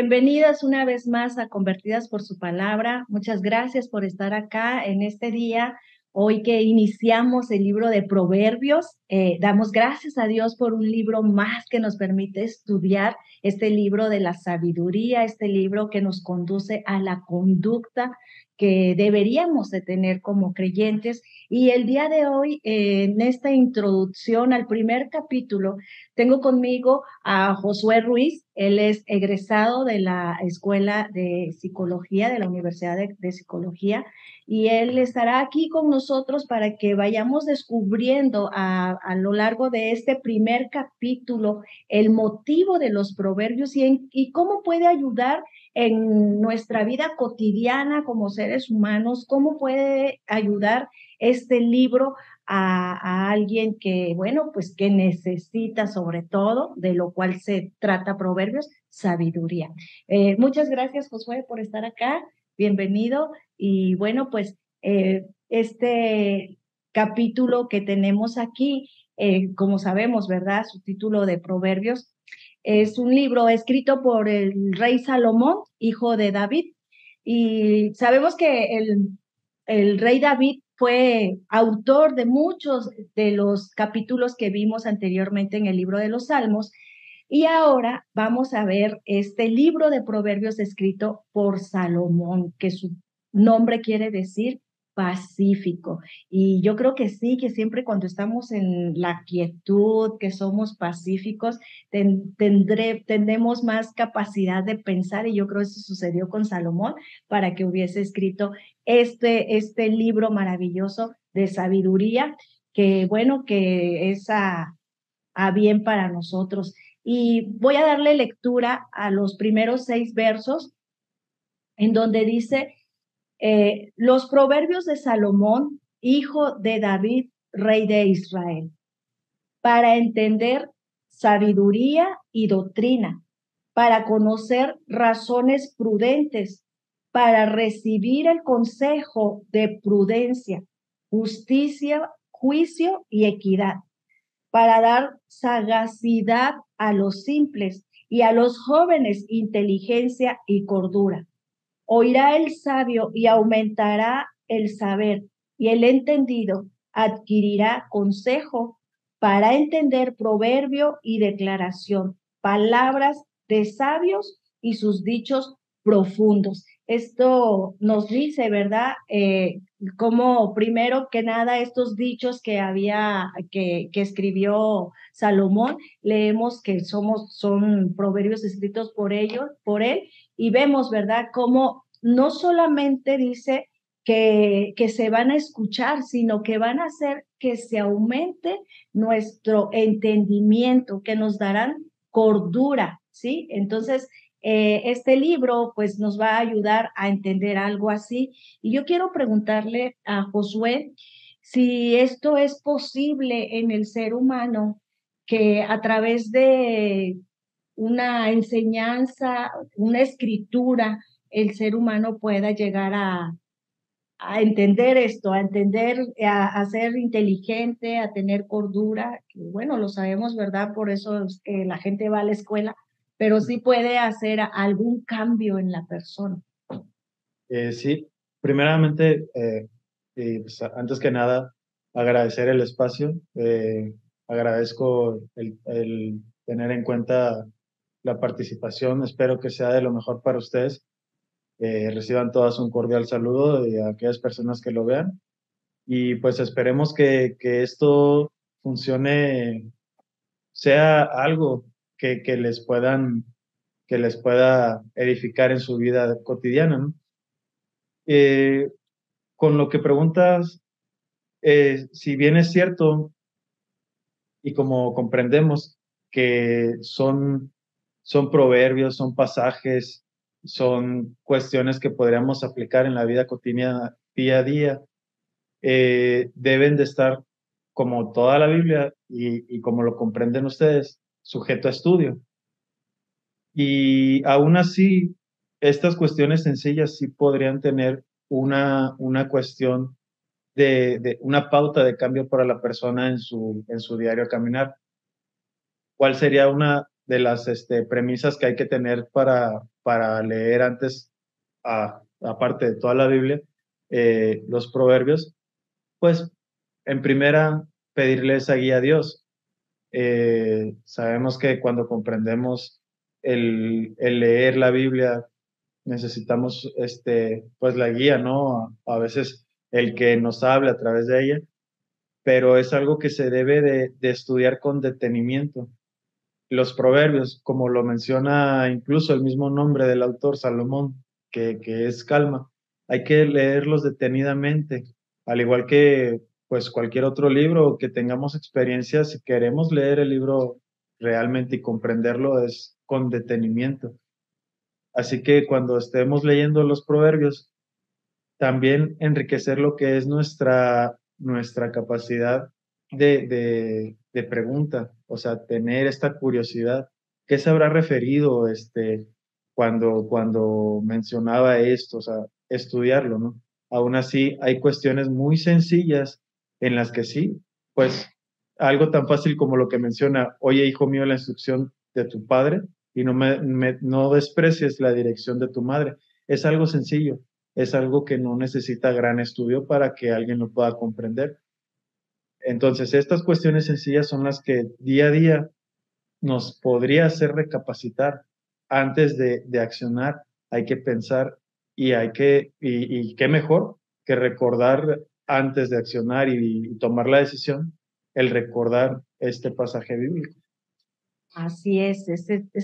Bienvenidas una vez más a Convertidas por su Palabra. Muchas gracias por estar acá en este día. Hoy que iniciamos el libro de Proverbios, damos gracias a Dios por un libro más que nos permite estudiar este libro de la sabiduría, este libro que nos conduce a la conducta que deberíamos de tener como creyentes. Y el día de hoy, en esta introducción al primer capítulo, tengo conmigo a Josué Ruiz. Él es egresado de la Escuela de Psicología, de la Universidad de Psicología, y él estará aquí con nosotros para que vayamos descubriendo a lo largo de este primer capítulo el motivo de los proverbios y cómo puede ayudar en nuestra vida cotidiana como seres humanos, cómo puede ayudar este libro a alguien que, bueno, pues que necesita sobre todo, de lo cual se trata Proverbios, sabiduría. Muchas gracias, Josué, por estar acá. Bienvenido. Y bueno, pues este capítulo que tenemos aquí, como sabemos, ¿verdad? Su título de Proverbios es un libro escrito por el rey Salomón, hijo de David. Y sabemos que el rey David fue autor de muchos de los capítulos que vimos anteriormente en el libro de los Salmos. Y ahora vamos a ver este libro de Proverbios escrito por Salomón, que su nombre quiere decir pacífico. Y yo creo que sí, que siempre cuando estamos en la quietud, que somos pacíficos, tendremos más capacidad de pensar, y yo creo que eso sucedió con Salomón para que hubiese escrito este libro maravilloso de sabiduría, que bueno, que es a bien para nosotros. Y voy a darle lectura a los primeros 6 versos, en donde dice, los proverbios de Salomón, hijo de David, rey de Israel, para entender sabiduría y doctrina, para conocer razones prudentes, para recibir el consejo de prudencia, justicia, juicio y equidad, para dar sagacidad a los simples y a los jóvenes inteligencia y cordura. Oirá el sabio y aumentará el saber, y el entendido adquirirá consejo para entender proverbio y declaración, palabras de sabios y sus dichos profundos. Esto nos dice, ¿verdad? Como primero que nada estos dichos que escribió Salomón, leemos que son proverbios escritos por él, y vemos, ¿verdad?, cómo no solamente dice que se van a escuchar, sino que van a hacer que se aumente nuestro entendimiento, que nos darán cordura, ¿sí? Entonces, este libro pues nos va a ayudar a entender algo así. Y yo quiero preguntarle a Josué si esto es posible en el ser humano, que a través de una enseñanza, una escritura, el ser humano pueda llegar a entender esto, a entender, a ser inteligente, a tener cordura. Que, bueno, lo sabemos, ¿verdad? Por eso es que la gente va a la escuela, pero sí puede hacer algún cambio en la persona. Sí, primeramente, pues, antes que nada, agradecer el espacio. Agradezco el tener en cuenta la participación. Espero que sea de lo mejor para ustedes. Reciban todas un cordial saludo y a aquellas personas que lo vean. Y pues esperemos que esto funcione, sea algo que que les pueda edificar en su vida cotidiana, ¿no? Eh, con lo que preguntas, si bien es cierto y como comprendemos que son proverbios, son pasajes, son cuestiones que podríamos aplicar en la vida cotidiana día a día, deben de estar, como toda la Biblia y como lo comprenden ustedes, sujeto a estudio. Y aún así, estas cuestiones sencillas sí podrían tener una cuestión de una pauta de cambio para la persona en su diario caminar. ¿Cuál sería de las premisas que hay que tener para leer antes, aparte de toda la Biblia, los proverbios, pues en primera, pedirle esa guía a Dios. Sabemos que cuando comprendemos el leer la Biblia, necesitamos pues la guía, ¿no? A veces el que nos hable a través de ella, pero es algo que se debe de estudiar con detenimiento. Los proverbios, como lo menciona incluso el mismo nombre del autor, Salomón, que es calma, hay que leerlos detenidamente, al igual que pues cualquier otro libro que tengamos experiencia, si queremos leer el libro realmente y comprenderlo es con detenimiento. Así que cuando estemos leyendo los proverbios, también enriquecer lo que es nuestra capacidad de pregunta, o sea, tener esta curiosidad. ¿Qué se habrá referido cuando mencionaba esto? O sea, estudiarlo, ¿no? Aún así, hay cuestiones muy sencillas en las que sí, pues algo tan fácil como lo que menciona, oye, hijo mío, la instrucción de tu padre y no desprecies la dirección de tu madre. Es algo sencillo, es algo que no necesita gran estudio para que alguien lo pueda comprender. Entonces, estas cuestiones sencillas son las que día a día nos podría hacer recapacitar antes de accionar. Hay que pensar y qué mejor que recordar antes de accionar y tomar la decisión, el recordar este pasaje bíblico. Así es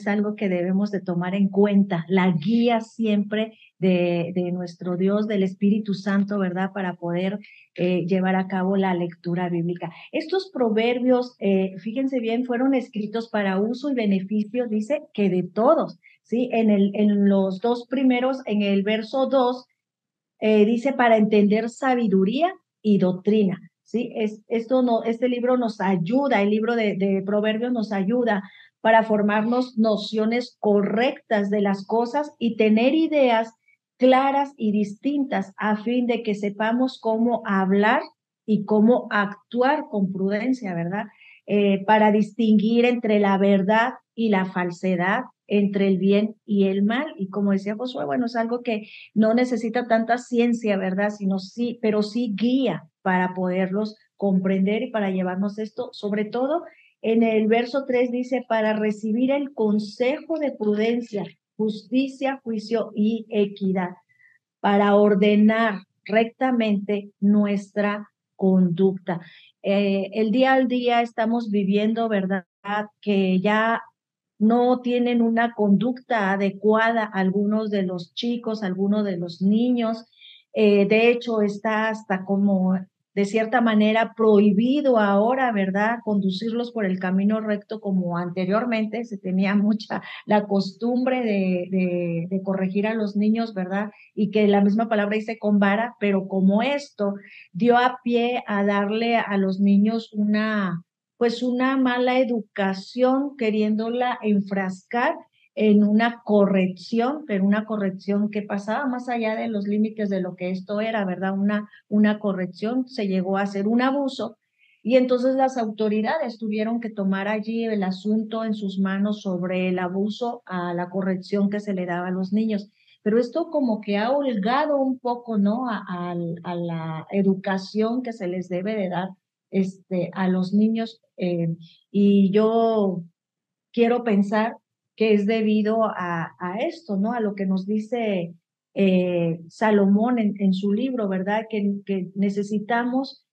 algo que debemos de tomar en cuenta, la guía siempre de nuestro Dios, del Espíritu Santo, ¿verdad? Para poder llevar a cabo la lectura bíblica. Estos proverbios, fíjense bien, fueron escritos para uso y beneficio, dice, que de todos, ¿sí? En los dos primeros, en el verso 2, dice para entender sabiduría y doctrina. ¿Sí? Este libro nos ayuda, el libro de Proverbios nos ayuda para formarnos nociones correctas de las cosas y tener ideas claras y distintas a fin de que sepamos cómo hablar y cómo actuar con prudencia, ¿verdad? Para distinguir entre la verdad y la falsedad, entre el bien y el mal. Y como decía Josué, bueno, es algo que no necesita tanta ciencia, ¿verdad? Sino sí, pero sí guía para poderlos comprender y para llevarnos esto, sobre todo en el verso 3 dice, para recibir el consejo de prudencia, justicia, juicio y equidad, para ordenar rectamente nuestra conducta. El día al día estamos viviendo, ¿verdad? Que ya no tienen una conducta adecuada algunos de los chicos, algunos de los niños. De hecho, está hasta como de cierta manera prohibido ahora, ¿verdad? Conducirlos por el camino recto como anteriormente se tenía mucha la costumbre de corregir a los niños, ¿verdad? Y que la misma palabra dice con vara, pero como esto dio a pie a darle a los niños pues una mala educación, queriéndola enfrascar en una corrección, pero una corrección que pasaba más allá de los límites de lo que esto era, ¿verdad? Una corrección, se llegó a hacer un abuso y entonces las autoridades tuvieron que tomar allí el asunto en sus manos sobre el abuso a la corrección que se le daba a los niños. Pero esto como que ha holgado un poco, ¿no? A la educación que se les debe de dar a los niños, y yo quiero pensar que es debido a esto, ¿no? A lo que nos dice Salomón en su libro, ¿verdad? Que necesitamos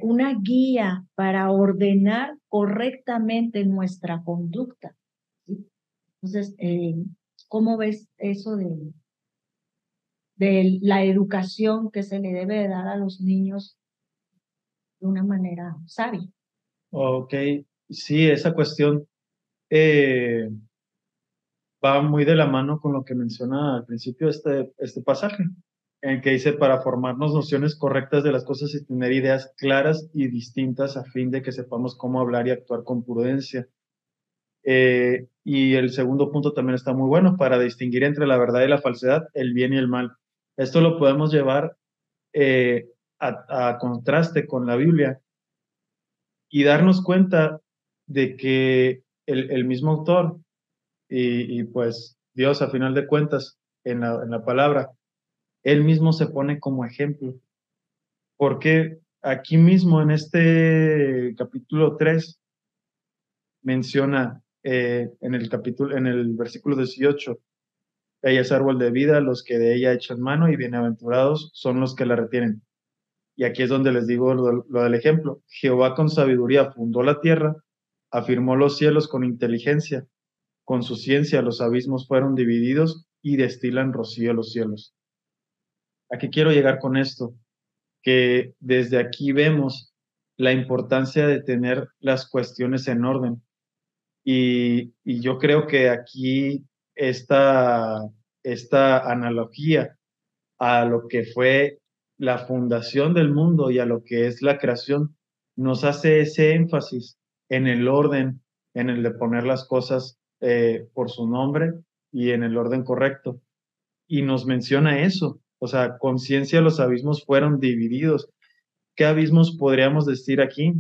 una guía para ordenar correctamente nuestra conducta, ¿sí? Entonces, ¿cómo ves eso de la educación que se le debe de dar a los niños de una manera sabia? Ok, sí, esa cuestión eh, va muy de la mano con lo que menciona al principio este pasaje, en que dice para formarnos nociones correctas de las cosas y tener ideas claras y distintas a fin de que sepamos cómo hablar y actuar con prudencia. Y el segundo punto también está muy bueno, para distinguir entre la verdad y la falsedad, el bien y el mal. Esto lo podemos llevar eh, a contraste con la Biblia y darnos cuenta de que el mismo autor y pues Dios, a final de cuentas, en la palabra, Él mismo se pone como ejemplo. Porque aquí mismo en este capítulo 3 menciona en el versículo 18, ella es árbol de vida, los que de ella echan mano y bienaventurados son los que la retienen. Y aquí es donde les digo lo del ejemplo. Jehová con sabiduría fundó la tierra, afirmó los cielos con inteligencia, con su ciencia los abismos fueron divididos y destilan rocío los cielos. ¿A qué quiero llegar con esto? Que desde aquí vemos la importancia de tener las cuestiones en orden. Y yo creo que aquí esta, esta analogía a lo que fue la fundación del mundo y a lo que es la creación, nos hace ese énfasis en el orden, en el de poner las cosas por su nombre y en el orden correcto. Y nos menciona eso, o sea, conciencia los abismos fueron divididos. ¿Qué abismos podríamos decir aquí?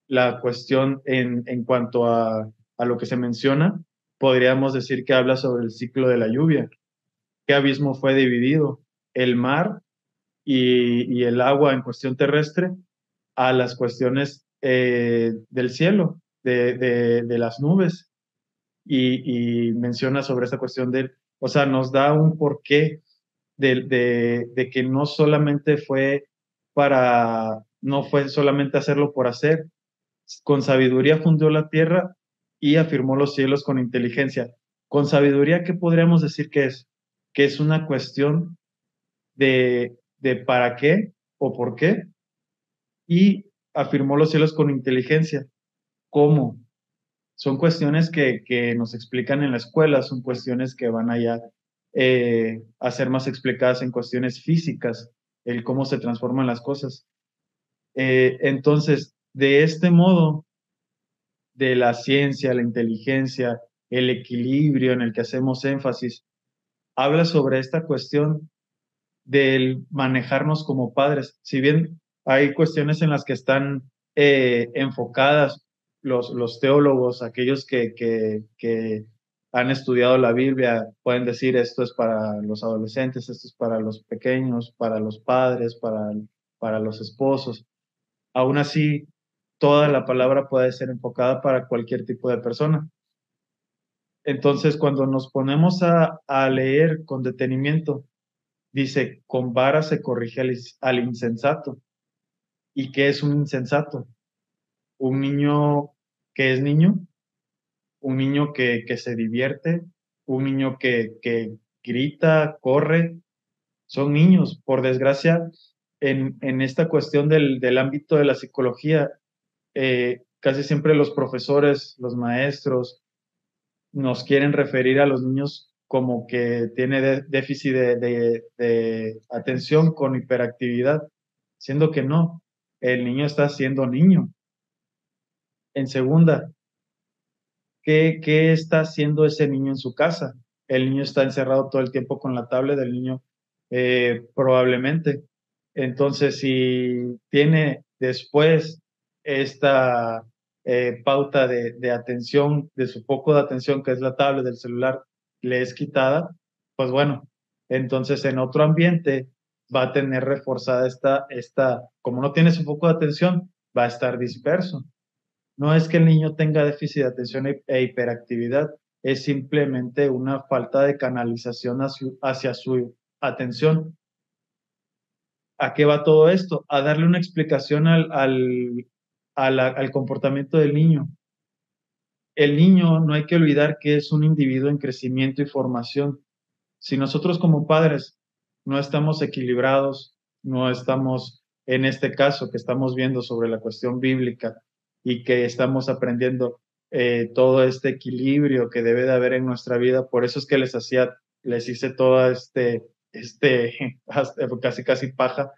La cuestión en cuanto a lo que se menciona, podríamos decir que habla sobre el ciclo de la lluvia. ¿Qué abismo fue dividido? El mar y el agua en cuestión terrestre a las cuestiones del cielo, de las nubes. Y menciona sobre esa cuestión o sea, nos da un porqué de que no solamente fue no fue solamente hacerlo por hacer, con sabiduría fundó la tierra y afirmó los cielos con inteligencia. Con sabiduría, ¿qué podríamos decir que es? Que es una cuestión de para qué o por qué, y afirmó los cielos con inteligencia. ¿Cómo? Son cuestiones que nos explican en la escuela, son cuestiones que van allá a ser más explicadas en cuestiones físicas, el cómo se transforman las cosas. Entonces, de este modo, de la ciencia, la inteligencia, el equilibrio en el que hacemos énfasis, habla sobre esta cuestión del manejarnos como padres. Si bien hay cuestiones en las que están enfocadas los teólogos, aquellos que han estudiado la Biblia, pueden decir esto es para los adolescentes, esto es para los pequeños, para los padres, para los esposos. Aún así, toda la palabra puede ser enfocada para cualquier tipo de persona. Entonces, cuando nos ponemos a leer con detenimiento, dice, con vara se corrige al insensato. ¿Y qué es un insensato? Un niño que es niño, un niño que se divierte, un niño que grita, corre, son niños. Por desgracia, en esta cuestión del ámbito de la psicología, casi siempre los profesores, los maestros, nos quieren referir a los niños como que tiene déficit de atención con hiperactividad, siendo que no, el niño está siendo niño. En segunda, ¿qué está haciendo ese niño en su casa? El niño está encerrado todo el tiempo con la tablet del niño, probablemente. Entonces, si tiene después esta pauta de atención, de su foco de atención, que es la tablet del celular, le es quitada, pues bueno, entonces en otro ambiente va a tener reforzada como no tiene su foco de atención, va a estar disperso. No es que el niño tenga déficit de atención e hiperactividad, es simplemente una falta de canalización hacia su atención. ¿A qué va todo esto? A darle una explicación al comportamiento del niño. El niño, no hay que olvidar que es un individuo en crecimiento y formación. Si nosotros como padres no estamos equilibrados, no estamos, en este caso que estamos viendo sobre la cuestión bíblica y que estamos aprendiendo todo este equilibrio que debe de haber en nuestra vida, por eso es que les hice todo casi casi paja,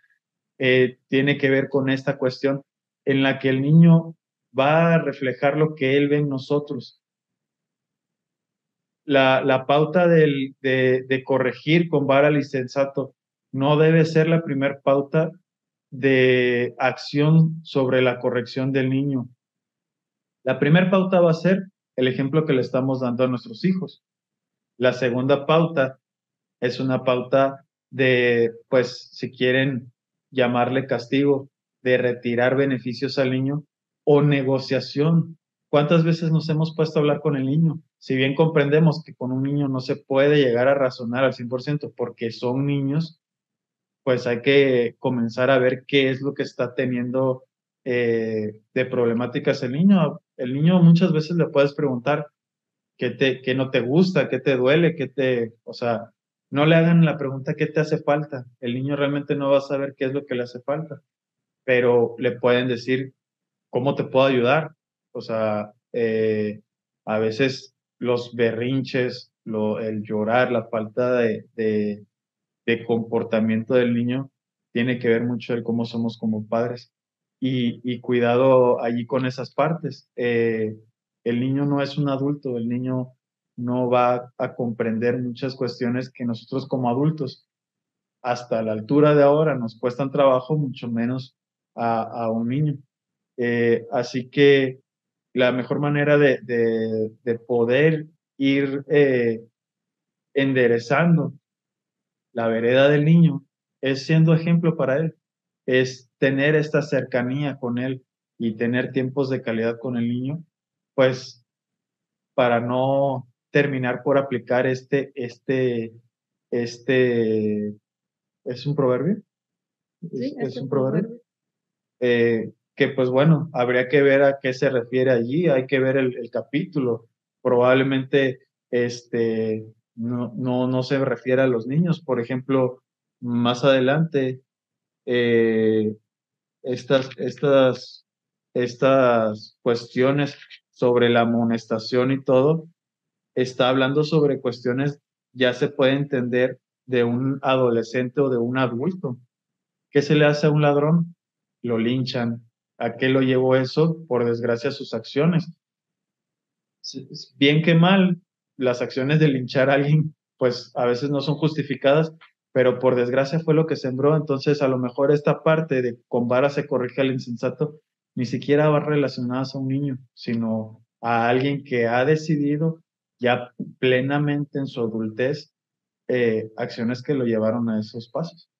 tiene que ver con esta cuestión en la que el niño va a reflejar lo que él ve en nosotros. La pauta de corregir con vara al insensato no debe ser la primer pauta de acción sobre la corrección del niño. La primer pauta va a ser el ejemplo que le estamos dando a nuestros hijos. La segunda pauta es una pauta de, pues, si quieren llamarle castigo, de retirar beneficios al niño o negociación. ¿Cuántas veces nos hemos puesto a hablar con el niño? Si bien comprendemos que con un niño no se puede llegar a razonar al 100% porque son niños, pues hay que comenzar a ver qué es lo que está teniendo de problemáticas el niño. El niño muchas veces le puedes preguntar, qué no te gusta, qué te duele, o sea, no le hagan la pregunta qué te hace falta. El niño realmente no va a saber qué es lo que le hace falta, pero le pueden decir cómo te puedo ayudar. O sea, a veces los berrinches, el llorar, la falta de comportamiento del niño tiene que ver mucho el cómo somos como padres. Y cuidado allí con esas partes. El niño no es un adulto, el niño no va a comprender muchas cuestiones que nosotros como adultos, hasta la altura de ahora, nos cuestan trabajo, mucho menos a un niño. Así que la mejor manera de poder ir enderezando la vereda del niño es siendo ejemplo para él, es tener esta cercanía con él y tener tiempos de calidad con el niño, pues para no terminar por aplicar este, ¿es un proverbio? Sí, Es este un proverbio. proverbio. Que pues bueno, habría que ver a qué se refiere allí, hay que ver el capítulo. Probablemente no se refiere a los niños. Por ejemplo, más adelante, eh, estas cuestiones sobre la amonestación y todo, está hablando sobre cuestiones, ya se puede entender de un adolescente o de un adulto. ¿Qué se le hace a un ladrón? Lo linchan. ¿A qué lo llevó eso? Por desgracia, sus acciones. Bien que mal, las acciones de linchar a alguien, pues a veces no son justificadas, pero por desgracia fue lo que sembró. Entonces, a lo mejor esta parte de con vara se corrige al insensato, ni siquiera va relacionada a un niño, sino a alguien que ha decidido ya plenamente en su adultez acciones que lo llevaron a esos pasos.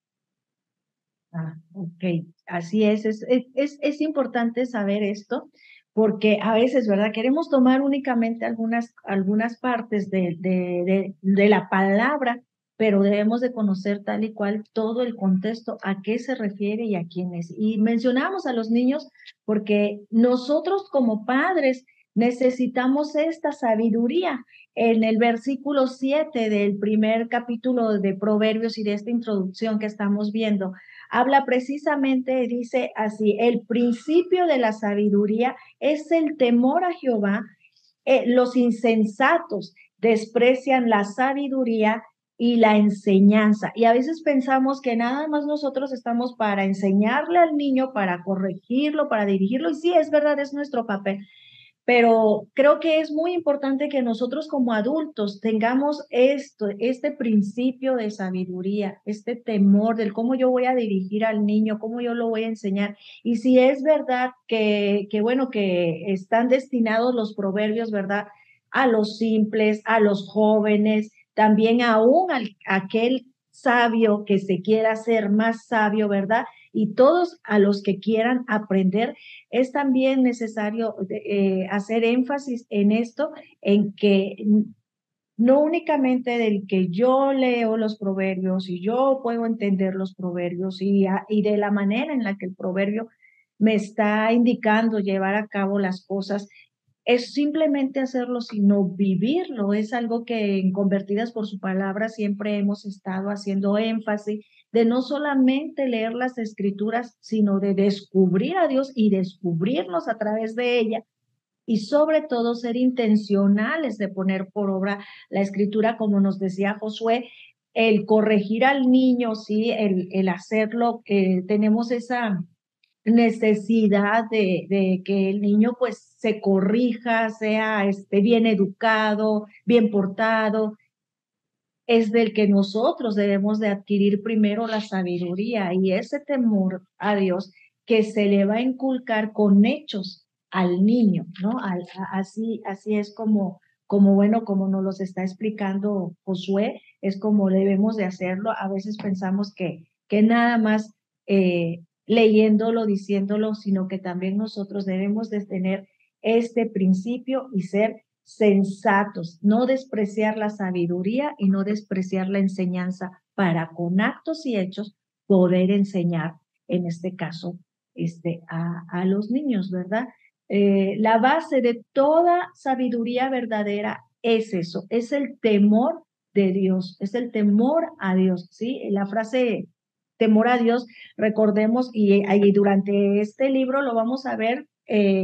Ah, ok, así es importante saber esto porque a veces, ¿verdad? Queremos tomar únicamente algunas partes de la palabra, pero debemos de conocer tal y cual todo el contexto, a qué se refiere y a quién es. Y mencionamos a los niños porque nosotros como padres necesitamos esta sabiduría. En el versículo 7 del primer capítulo de Proverbios y de esta introducción que estamos viendo, habla precisamente, dice así, el principio de la sabiduría es el temor a Jehová. Los insensatos desprecian la sabiduría y la enseñanza. Y a veces pensamos que nada más nosotros estamos para enseñarle al niño, para corregirlo, para dirigirlo. Y sí, es verdad, es nuestro papel, pero creo que es muy importante que nosotros como adultos tengamos este principio de sabiduría, este temor del cómo yo voy a dirigir al niño, cómo yo lo voy a enseñar. Y si es verdad que bueno, que están destinados los proverbios, ¿verdad? A los simples, a los jóvenes, también aún a aquel sabio que se quiera hacer más sabio, ¿verdad? Y todos a los que quieran aprender, es también necesario hacer énfasis en esto, en que no únicamente del que yo leo los proverbios y yo puedo entender los proverbios y de la manera en la que el proverbio me está indicando llevar a cabo las cosas, es simplemente hacerlo, sino vivirlo. Es algo que en Convertidas por su palabra siempre hemos estado haciendo énfasis de no solamente leer las escrituras, sino de descubrir a Dios y descubrirnos a través de ella y sobre todo ser intencionales de poner por obra la escritura, como nos decía Josué, el corregir al niño, sí, el hacerlo, tenemos esa necesidad de que el niño pues se corrija, sea bien educado, bien portado, es del que nosotros debemos de adquirir primero la sabiduría y ese temor a Dios que se le va a inculcar con hechos al niño, ¿no? Así es bueno, como nos los está explicando Josué, es como debemos de hacerlo. A veces pensamos que nada más leyéndolo, diciéndolo, sino que también nosotros debemos de tener este principio y ser sensatos, no despreciar la sabiduría y no despreciar la enseñanza para con actos y hechos poder enseñar, en este caso, a los niños, ¿verdad? La base de toda sabiduría verdadera es eso, es el temor de Dios, es el temor a Dios, ¿sí? La frase temor a Dios, recordemos, y durante este libro lo vamos a ver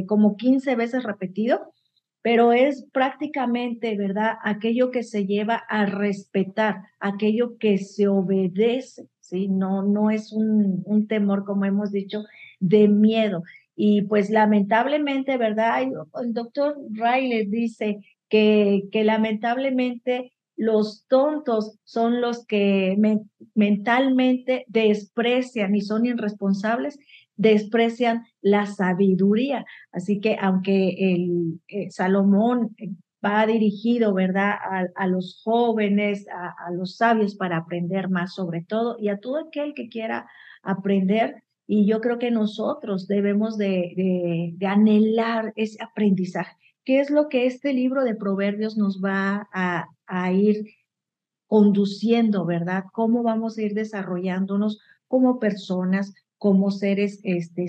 como 15 veces repetido, pero es prácticamente, ¿verdad? Aquello que se lleva a respetar, aquello que se obedece, ¿sí? No es un temor, como hemos dicho, de miedo. Y pues lamentablemente, ¿verdad? El doctor Riley dice que lamentablemente los tontos son los que mentalmente desprecian y son irresponsables, desprecian la sabiduría. Así que aunque Salomón va dirigido, ¿verdad?, a los jóvenes, a los sabios para aprender más sobre todo y a todo aquel que quiera aprender. Y yo creo que nosotros debemos de anhelar ese aprendizaje. ¿Qué es lo que este libro de Proverbios nos va a ir conduciendo, ¿verdad? ¿Cómo vamos a ir desarrollándonos como personas, como seres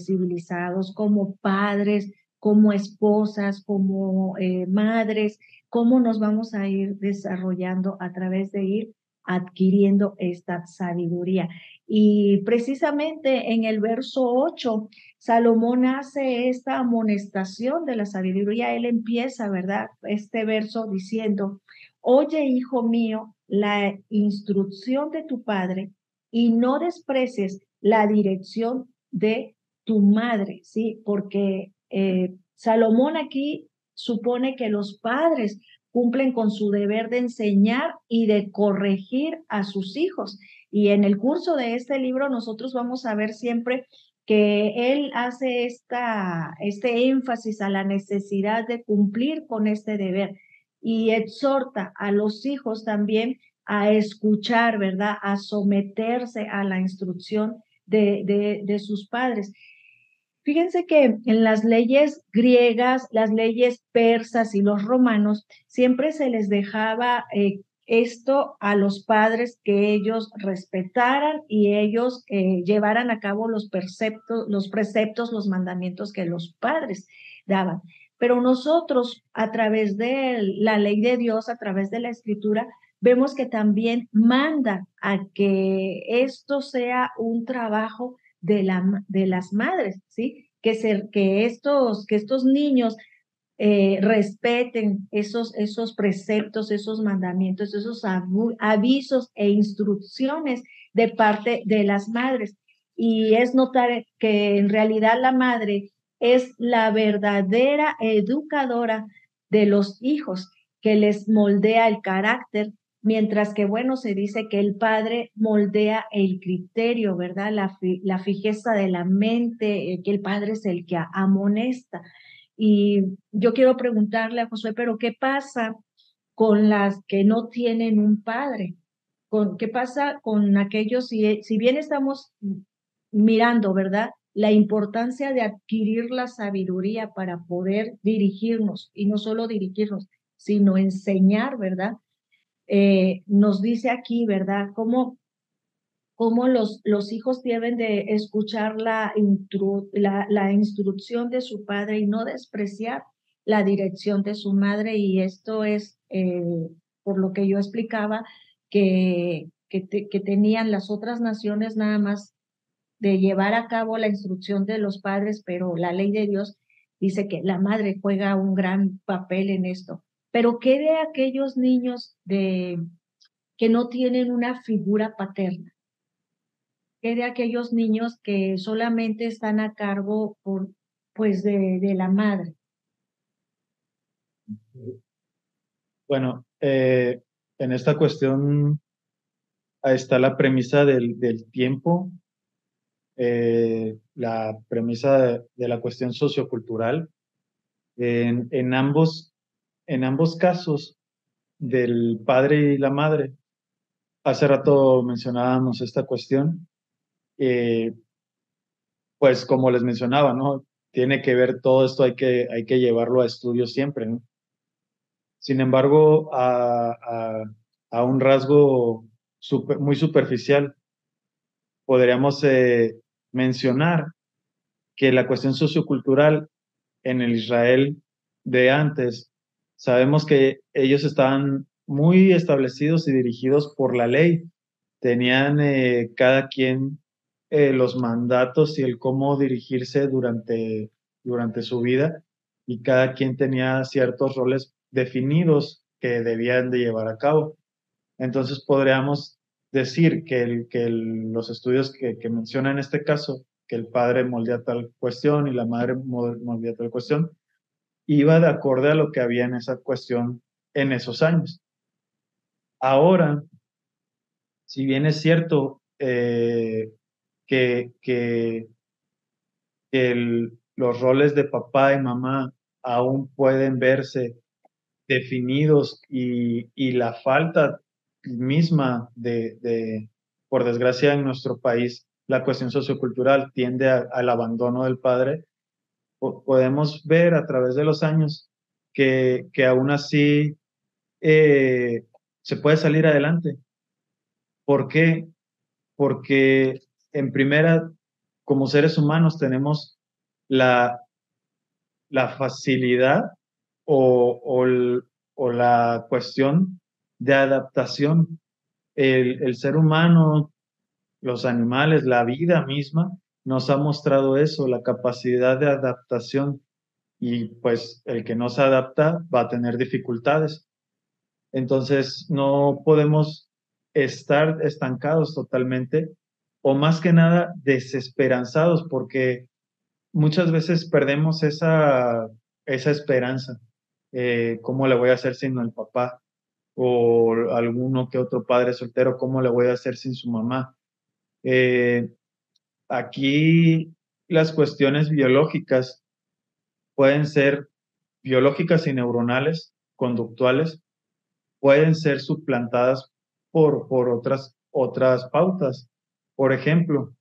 civilizados, como padres, como esposas, como madres? ¿Cómo nos vamos a ir desarrollando a través de ir adquiriendo esta sabiduría? Y precisamente en el verso 8, Salomón hace esta amonestación de la sabiduría. Él empieza, ¿verdad? Este verso diciendo: Oye, hijo mío, la instrucción de tu padre y no desprecies la dirección de tu madre, ¿sí? Porque Salomón aquí supone que los padres cumplen con su deber de enseñar y de corregir a sus hijos. Y en el curso de este libro nosotros vamos a ver siempre que él hace este énfasis a la necesidad de cumplir con este deber y exhorta a los hijos también a escuchar, ¿verdad? A someterse a la instrucción de sus padres. Fíjense que en las leyes griegas, las leyes persas y los romanos, siempre se les dejaba esto a los padres, que ellos respetaran y ellos llevaran a cabo los preceptos, los mandamientos que los padres daban. Pero nosotros, a través de la ley de Dios, a través de la escritura, vemos que también manda a que esto sea un trabajo de las madres, ¿sí? Que estos niños respeten esos preceptos, esos mandamientos, esos avisos e instrucciones de parte de las madres. Y es notar que en realidad la madre es la verdadera educadora de los hijos, que les moldea el carácter, mientras que, bueno, se dice que el padre moldea el criterio, ¿verdad? La fijeza de la mente, que el padre es el que amonesta. Y yo quiero preguntarle a Josué, pero ¿qué pasa con las que no tienen un padre? ¿Qué pasa con aquellos, si bien estamos mirando, ¿verdad? La importancia de adquirir la sabiduría para poder dirigirnos, y no solo dirigirnos, sino enseñar, ¿verdad? Nos dice aquí, ¿verdad? Cómo los hijos deben de escuchar la instrucción de su padre y no despreciar la dirección de su madre. Y esto es, por lo que yo explicaba, que tenían las otras naciones nada más de llevar a cabo la instrucción de los padres, pero la ley de Dios dice que la madre juega un gran papel en esto. Pero ¿qué de aquellos niños que no tienen una figura paterna? ¿Qué de aquellos niños que solamente están a cargo pues de la madre? Bueno, en esta cuestión ahí está la premisa del tiempo, la premisa de la cuestión sociocultural, En ambos casos, del padre y la madre, hace rato mencionábamos esta cuestión, eh, pues como les mencionaba, ¿no? Tiene que ver todo esto, hay que llevarlo a estudio siempre, ¿no? Sin embargo, a un rasgo muy superficial, podríamos mencionar que la cuestión sociocultural en el Israel de antes, sabemos que ellos estaban muy establecidos y dirigidos por la ley. Tenían cada quien los mandatos y el cómo dirigirse durante su vida, y cada quien tenía ciertos roles definidos que debían de llevar a cabo. Entonces podríamos decir que los estudios que menciona en este caso, que el padre moldea tal cuestión y la madre moldea tal cuestión, iba de acorde a lo que había en esa cuestión en esos años. Ahora, si bien es cierto que, que, los roles de papá y mamá aún pueden verse definidos, y la falta misma por desgracia en nuestro país, la cuestión sociocultural tiende al abandono del padre, podemos ver a través de los años que aún así eh, se puede salir adelante. ¿Por qué? Porque en primera, como seres humanos, tenemos la, la facilidad o la cuestión de adaptación. El ser humano, los animales, la vida misma, nos ha mostrado eso, la capacidad de adaptación, y pues el que no se adapta va a tener dificultades. Entonces, no podemos estar estancados totalmente, o más que nada desesperanzados, porque muchas veces perdemos esa esperanza. ¿Cómo le voy a hacer sin el papá? O alguno que otro padre soltero, ¿cómo le voy a hacer sin su mamá? Eh, Aquí las cuestiones biológicas pueden ser biológicas y neuronales, conductuales, pueden ser suplantadas por otras pautas. Por ejemplo,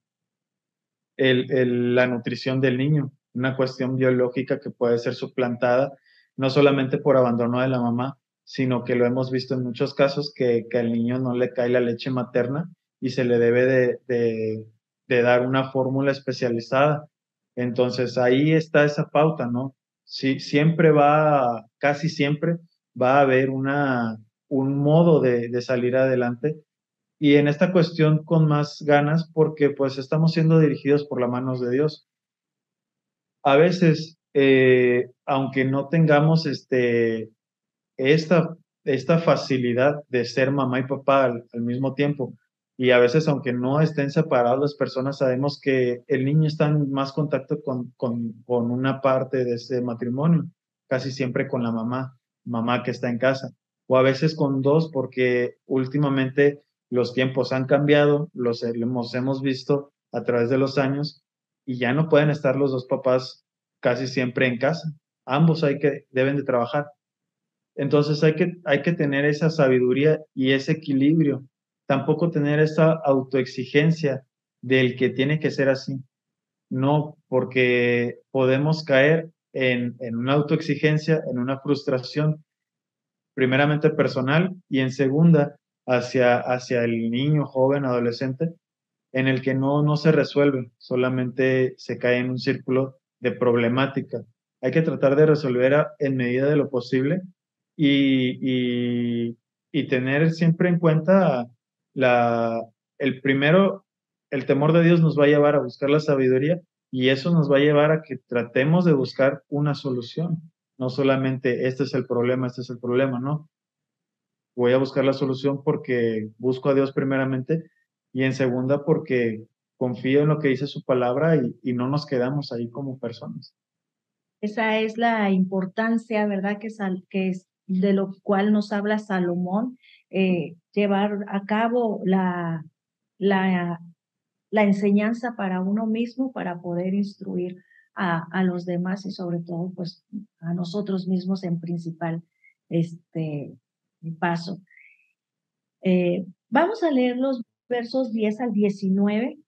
la nutrición del niño, una cuestión biológica que puede ser suplantada no solamente por abandono de la mamá, sino que lo hemos visto en muchos casos que al niño no le cae la leche materna y se le debe de dar una fórmula especializada. Entonces ahí está esa pauta, ¿no? Sí, casi siempre va a haber un modo de salir adelante, y en esta cuestión con más ganas porque pues estamos siendo dirigidos por las manos de Dios. A veces, aunque no tengamos esta, esta facilidad de ser mamá y papá al mismo tiempo, y a veces aunque no estén separadas las personas, sabemos que el niño está en más contacto con una parte de ese matrimonio, casi siempre con la mamá que está en casa, o a veces con dos, porque últimamente los tiempos han cambiado, hemos visto a través de los años, y ya no pueden estar los dos papás casi siempre en casa. Ambos deben de trabajar. Entonces hay que tener esa sabiduría y ese equilibrio. Tampoco tener esa autoexigencia del que tiene que ser así. No, porque podemos caer en una autoexigencia, en una frustración, primeramente personal, y en segunda hacia el niño, joven, adolescente, en el que no se resuelve, solamente se cae en un círculo de problemática. Hay que tratar de resolver en medida de lo posible, y, y, y tener siempre en cuenta la, el primero, el temor de Dios nos va a llevar a buscar la sabiduría, y eso nos va a llevar a que tratemos de buscar una solución. No solamente este es el problema, no. Voy a buscar la solución porque busco a Dios primeramente, y en segunda porque confío en lo que dice su palabra, y no nos quedamos ahí como personas. Esa es la importancia, ¿verdad? Que es de lo cual nos habla Salomón, llevar a cabo la, la enseñanza para uno mismo para poder instruir a los demás y sobre todo pues a nosotros mismos en principal paso. Vamos a leer los versos 10 al 19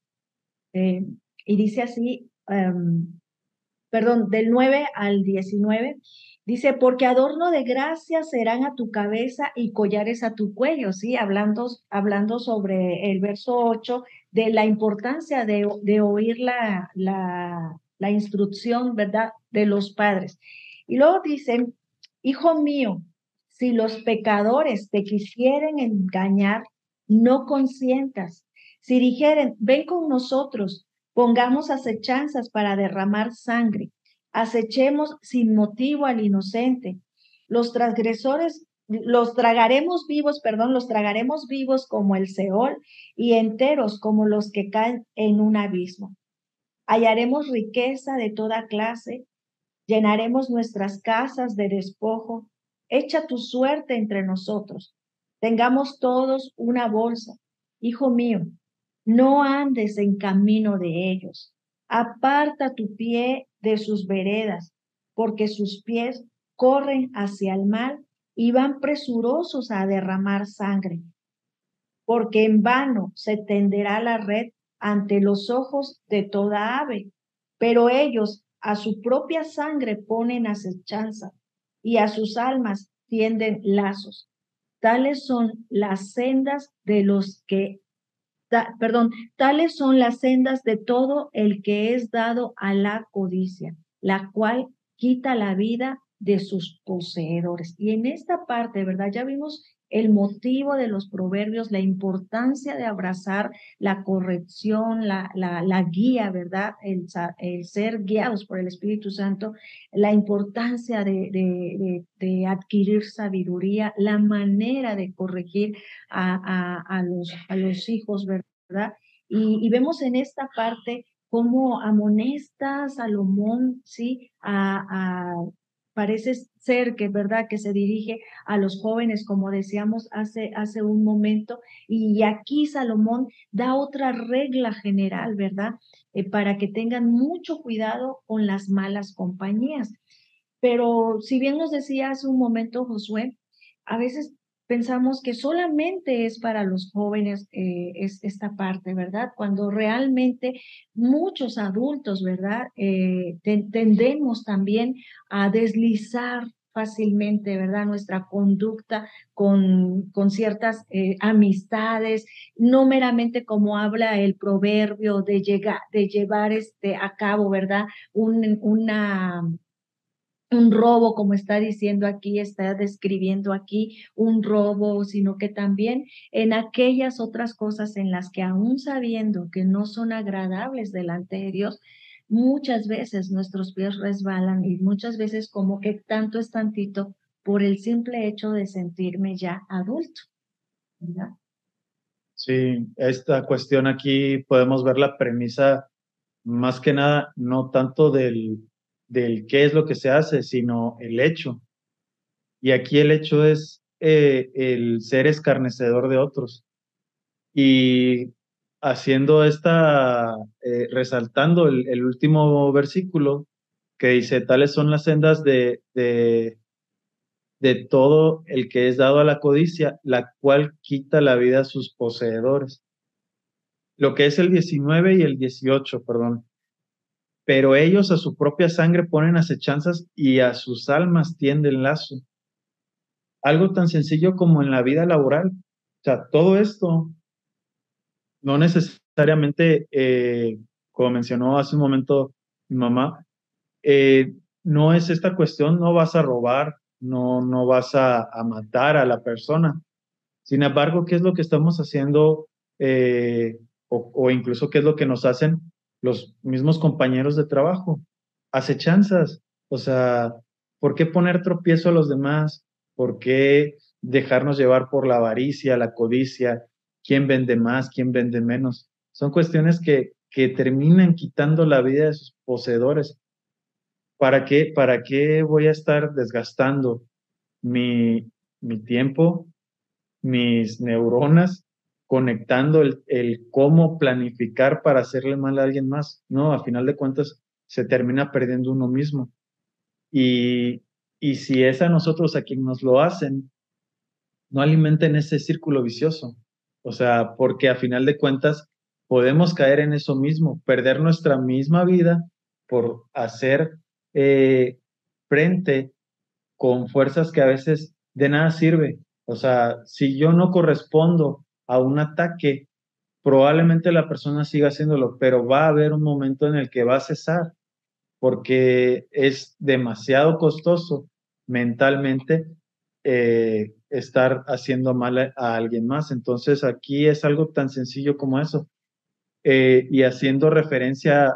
y dice así, del 9 al 19, dice, porque adorno de gracia serán a tu cabeza y collares a tu cuello, ¿sí? Hablando sobre el verso 8 de la importancia de oír la instrucción, ¿verdad?, de los padres. Y luego dicen, hijo mío, si los pecadores te quisieren engañar, no consientas. Si dijeren, ven con nosotros, pongamos acechanzas para derramar sangre. Acechemos sin motivo al inocente. Los transgresores, los tragaremos vivos como el Seol y enteros como los que caen en un abismo. Hallaremos riqueza de toda clase, llenaremos nuestras casas de despojo. Echa tu suerte entre nosotros. Tengamos todos una bolsa. Hijo mío, no andes en camino de ellos. Aparta tu pie de sus veredas, porque sus pies corren hacia el mal y van presurosos a derramar sangre. Porque en vano se tenderá la red ante los ojos de toda ave, pero ellos a su propia sangre ponen acechanza y a sus almas tienden lazos. Tales son las sendas de los que tales son las sendas de todo el que es dado a la codicia, la cual quita la vida de sus poseedores. Y en esta parte, ¿verdad? Ya vimos el motivo de los proverbios, la importancia de abrazar la corrección, la guía, ¿verdad? El ser guiados por el Espíritu Santo, la importancia de adquirir sabiduría, la manera de corregir a los hijos, ¿verdad? Y vemos en esta parte cómo amonesta Salomón, ¿sí? Parece ser que, ¿verdad?, que se dirige a los jóvenes, como decíamos hace un momento, y aquí Salomón da otra regla general, ¿verdad?, para que tengan mucho cuidado con las malas compañías. Pero si bien nos decía hace un momento Josué, a veces pensamos que solamente es para los jóvenes es esta parte, ¿verdad? Cuando realmente muchos adultos, ¿verdad? Tendemos también a deslizar fácilmente, ¿verdad? Nuestra conducta con ciertas amistades, no meramente como habla el proverbio de llevar a cabo, ¿verdad? Un robo, como está diciendo aquí, está describiendo aquí un robo, sino que también en aquellas otras cosas en las que aún sabiendo que no son agradables delante de Dios, muchas veces nuestros pies resbalan y muchas veces como que tanto es tantito por el simple hecho de sentirme ya adulto, ¿verdad? Sí, esta cuestión aquí podemos ver la premisa más que nada, no tanto del qué es lo que se hace, sino el hecho. Y aquí el hecho es el ser escarnecedor de otros. Y haciendo resaltando el último versículo que dice, tales son las sendas de todo el que es dado a la codicia, la cual quita la vida a sus poseedores. Lo que es el 19 y el 18, perdón. Pero ellos a su propia sangre ponen acechanzas y a sus almas tienden lazo. Algo tan sencillo como en la vida laboral. O sea, todo esto no necesariamente, como mencionó hace un momento mi mamá, no es esta cuestión, no vas a robar, no vas a matar a la persona. Sin embargo, ¿qué es lo que estamos haciendo? O incluso qué es lo que nos hacen los mismos compañeros de trabajo. Acechanzas. O sea, ¿por qué poner tropiezo a los demás? ¿Por qué dejarnos llevar por la avaricia, la codicia? ¿Quién vende más? ¿Quién vende menos? Son cuestiones que terminan quitando la vida de sus poseedores. Para qué voy a estar desgastando mi tiempo, mis neuronas, conectando el cómo planificar para hacerle mal a alguien más? No, a final de cuentas, se termina perdiendo uno mismo. Y, y si es a nosotros a quien nos lo hacen, no alimenten ese círculo vicioso. O sea, porque a final de cuentas podemos caer en eso mismo, perder nuestra misma vida por hacer frente con fuerzas que a veces de nada sirve. O sea, si yo no correspondo a un ataque, probablemente la persona siga haciéndolo, pero va a haber un momento en el que va a cesar porque es demasiado costoso mentalmente estar haciendo mal a alguien más. Entonces aquí es algo tan sencillo como eso. Y haciendo referencia,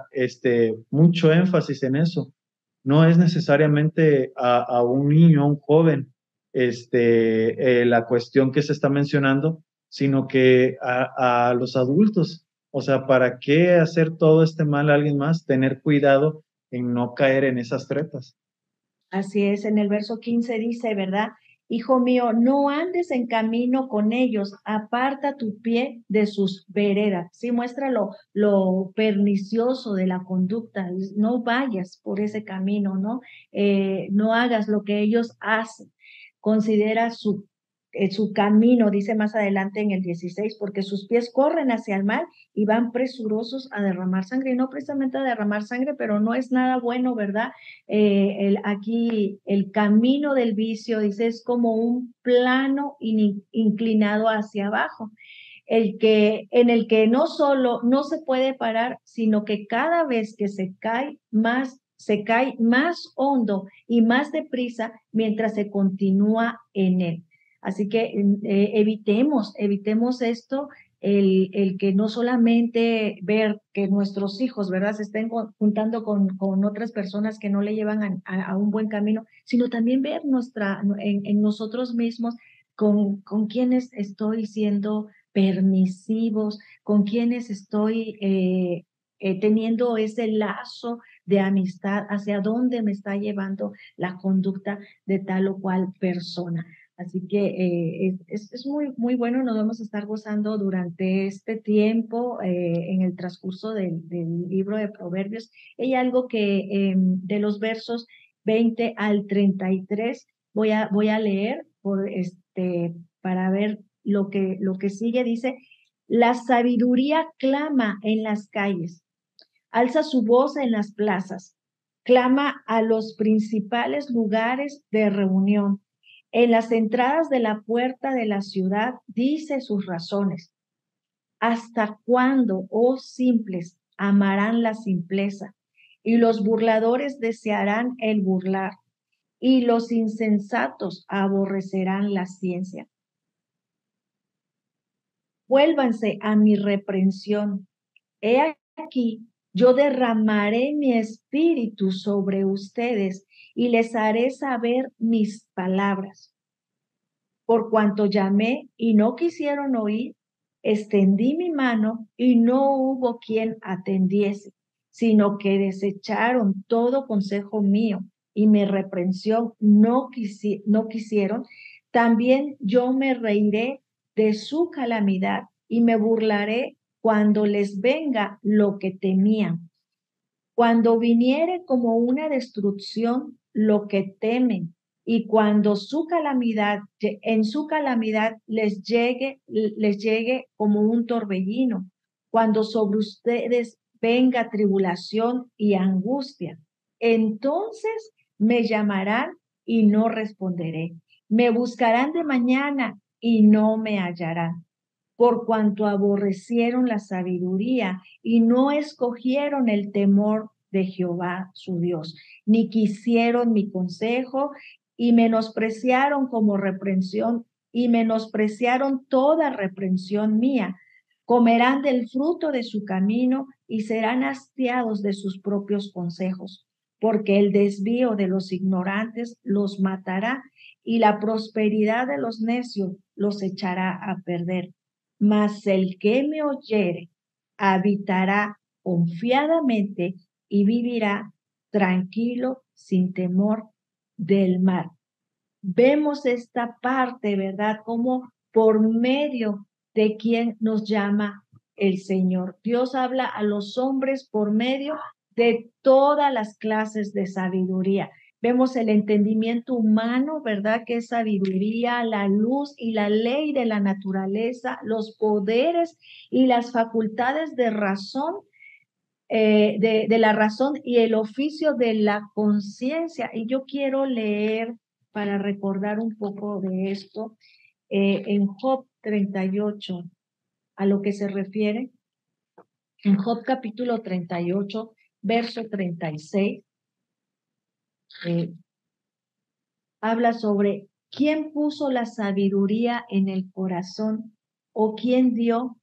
mucho énfasis en eso. No es necesariamente a un niño, a un joven, la cuestión que se está mencionando, sino que a los adultos. O sea, ¿para qué hacer todo este mal a alguien más? Tener cuidado en no caer en esas trepas. Así es, en el verso 15 dice, ¿verdad? Hijo mío, no andes en camino con ellos, aparta tu pie de sus veredas. Sí, muestra lo pernicioso de la conducta. No vayas por ese camino, ¿no? No hagas lo que ellos hacen. Considera su camino, dice más adelante en el 16, porque sus pies corren hacia el mal y van presurosos a derramar sangre. Y no precisamente a derramar sangre, pero no es nada bueno, ¿verdad? Aquí el camino del vicio, dice, es como un plano inclinado hacia abajo, en el que no solo no se puede parar, sino que cada vez que se cae más hondo y más deprisa mientras se continúa en él. Así que evitemos esto, el que no solamente ver que nuestros hijos, ¿verdad?, se estén juntando con otras personas que no le llevan a un buen camino, sino también ver en nosotros mismos con quienes estoy siendo permisivos, con quienes estoy teniendo ese lazo de amistad, hacia dónde me está llevando la conducta de tal o cual persona. Así que es muy, muy bueno, nos vamos a estar gozando durante este tiempo en el transcurso del libro de Proverbios. Hay algo que de los versos 20 al 33 voy a leer para ver lo que sigue. Dice, la sabiduría clama en las calles, alza su voz en las plazas, clama a los principales lugares de reunión. En las entradas de la puerta de la ciudad dice sus razones. ¿Hasta cuándo, oh simples, amarán la simpleza? Y los burladores desearán el burlar, y los insensatos aborrecerán la ciencia. Vuélvanse a mi reprensión. He aquí, yo derramaré mi espíritu sobre ustedes y les haré saber mis palabras. Por cuanto llamé y no quisieron oír, extendí mi mano y no hubo quien atendiese, sino que desecharon todo consejo mío y mi reprensión no quisieron. También yo me reiré de su calamidad y me burlaré cuando les venga lo que temían. Cuando viniere como una destrucción lo que temen, y cuando en su calamidad les llegue como un torbellino, cuando sobre ustedes venga tribulación y angustia, entonces me llamarán y no responderé. Me buscarán de mañana y no me hallarán, por cuanto aborrecieron la sabiduría y no escogieron el temor de Jehová su Dios, ni quisieron mi consejo y menospreciaron como reprensión y menospreciaron toda reprensión mía. Comerán del fruto de su camino y serán hastiados de sus propios consejos, porque el desvío de los ignorantes los matará y la prosperidad de los necios los echará a perder. Mas el que me oyere habitará confiadamente y vivirá tranquilo sin temor del mal. Vemos esta parte, ¿verdad? Como por medio de quien nos llama el Señor. Dios habla a los hombres por medio de todas las clases de sabiduría. Vemos el entendimiento humano, ¿verdad? Que es sabiduría, la luz y la ley de la naturaleza, los poderes y las facultades de razón, de la razón y el oficio de la conciencia. Y yo quiero leer para recordar un poco de esto en Job 38, a lo que se refiere. En Job capítulo 38, verso 36, habla sobre quién puso la sabiduría en el corazón o quién dio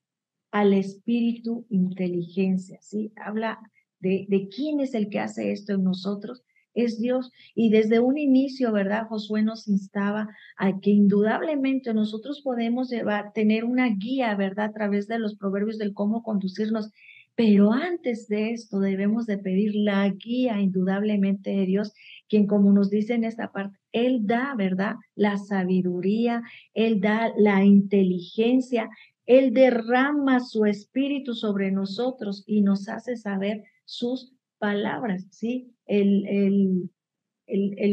al espíritu inteligencia, ¿sí? Habla de quién es el que hace esto en nosotros, es Dios. Y desde un inicio, ¿verdad? Josué nos instaba a que indudablemente nosotros podemos tener una guía, ¿verdad? A través de los proverbios del cómo conducirnos. Pero antes de esto debemos de pedir la guía indudablemente de Dios, quien como nos dice en esta parte, Él da, ¿verdad? La sabiduría, Él da la inteligencia, Él derrama su espíritu sobre nosotros y nos hace saber sus palabras, ¿sí? El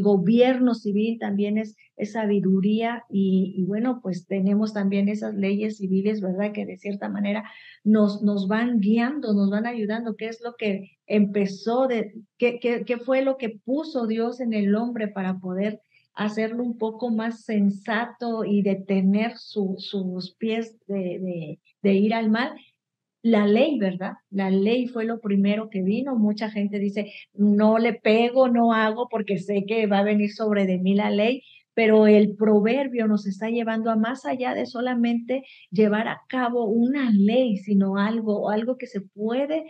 gobierno civil también es sabiduría y bueno, pues tenemos también esas leyes civiles, ¿verdad? Que de cierta manera nos van guiando, nos van ayudando. ¿Qué es lo que empezó qué fue lo que puso Dios en el hombre para poder hacerlo un poco más sensato y detener sus pies de ir al mal? La ley, ¿verdad? La ley fue lo primero que vino. Mucha gente dice, no le pego, no hago porque sé que va a venir sobre de mí la ley, pero el proverbio nos está llevando a más allá de solamente llevar a cabo una ley, sino algo que se puede,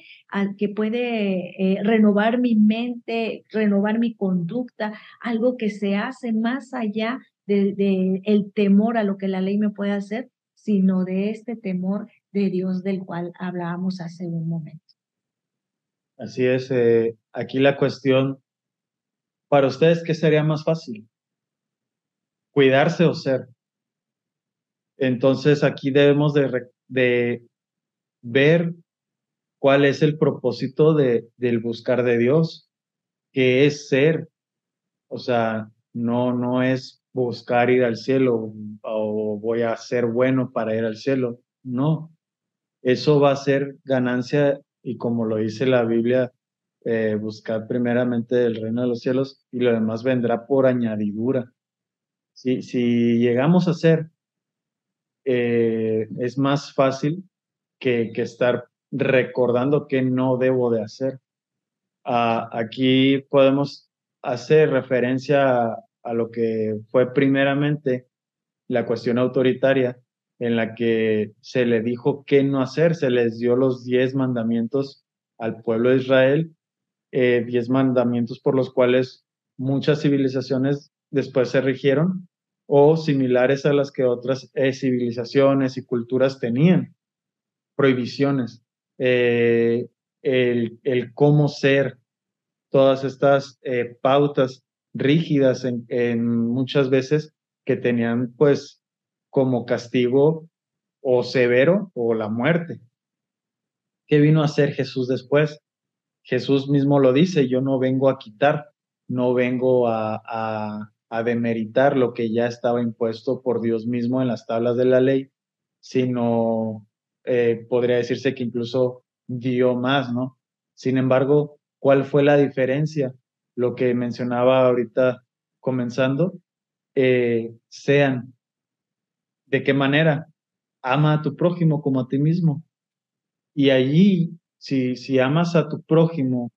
que puede renovar mi mente, renovar mi conducta, algo que se hace más allá de el temor a lo que la ley me puede hacer, sino de este temor de Dios del cual hablábamos hace un momento. Así es, aquí la cuestión, para ustedes, ¿qué sería más fácil? ¿Cuidarse o ser? Entonces aquí debemos de ver cuál es el propósito del buscar de Dios, que es ser. O sea, no es buscar ir al cielo o voy a ser bueno para ir al cielo. No, eso va a ser ganancia y como lo dice la Biblia, buscar primeramente el reino de los cielos y lo demás vendrá por añadidura. Si llegamos a ser, es más fácil que estar recordando qué no debo de hacer. Aquí podemos hacer referencia a lo que fue primeramente la cuestión autoritaria, en la que se le dijo qué no hacer, se les dio los 10 mandamientos al pueblo de Israel, 10 mandamientos por los cuales muchas civilizaciones después se rigieron o similares a las que otras civilizaciones y culturas tenían, prohibiciones, el cómo ser, todas estas pautas rígidas en muchas veces que tenían pues como castigo o severo o la muerte. ¿Qué vino a hacer Jesús después? Jesús mismo lo dice, yo no vengo a quitar, no vengo a demeritar lo que ya estaba impuesto por Dios mismo en las tablas de la ley, sino podría decirse que incluso dio más, ¿no? Sin embargo, ¿cuál fue la diferencia? Lo que mencionaba ahorita comenzando, sean, ¿de qué manera? Ama a tu prójimo como a ti mismo. Y allí, si amas a tu prójimo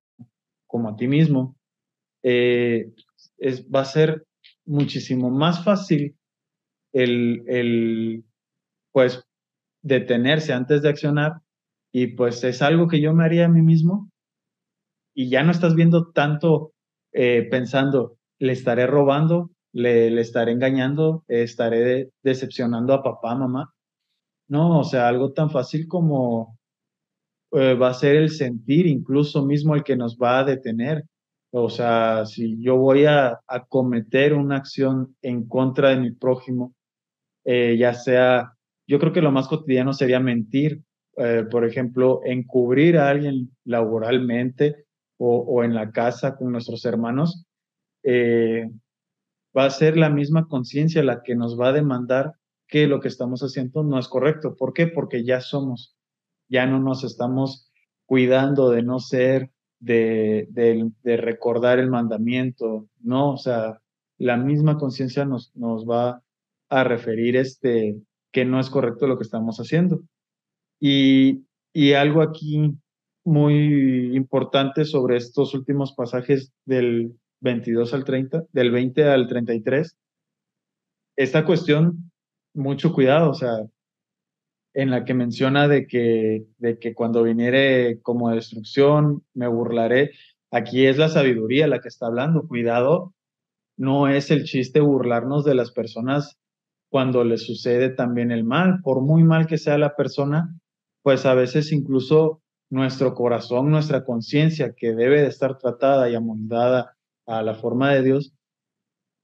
como a ti mismo, eh, va a ser muchísimo más fácil pues, detenerse antes de accionar y pues es algo que yo me haría a mí mismo y ya no estás viendo tanto pensando, le estaré robando, le estaré engañando, estaré decepcionando a papá, mamá. No, o sea, algo tan fácil como va a ser el sentir incluso mismo el que nos va a detener. O sea, si yo voy a cometer una acción en contra de mi prójimo, ya sea, yo creo que lo más cotidiano sería mentir, por ejemplo, encubrir a alguien laboralmente, o en la casa con nuestros hermanos, eh, va a ser la misma conciencia la que nos va a demandar que lo que estamos haciendo no es correcto. ¿Por qué? Porque ya no nos estamos cuidando de no ser, de recordar el mandamiento, ¿no? O sea, la misma conciencia nos va a referir que no es correcto lo que estamos haciendo. Y algo aquí muy importante sobre estos últimos pasajes del 22 al 30, del 20 al 33, esta cuestión, mucho cuidado, o sea, en la que menciona de que cuando viniere como destrucción, me burlaré. Aquí es la sabiduría la que está hablando. Cuidado, no es el chiste burlarnos de las personas cuando les sucede también el mal. Por muy mal que sea la persona, pues a veces incluso nuestro corazón, nuestra conciencia, que debe de estar tratada y amoldada a la forma de Dios,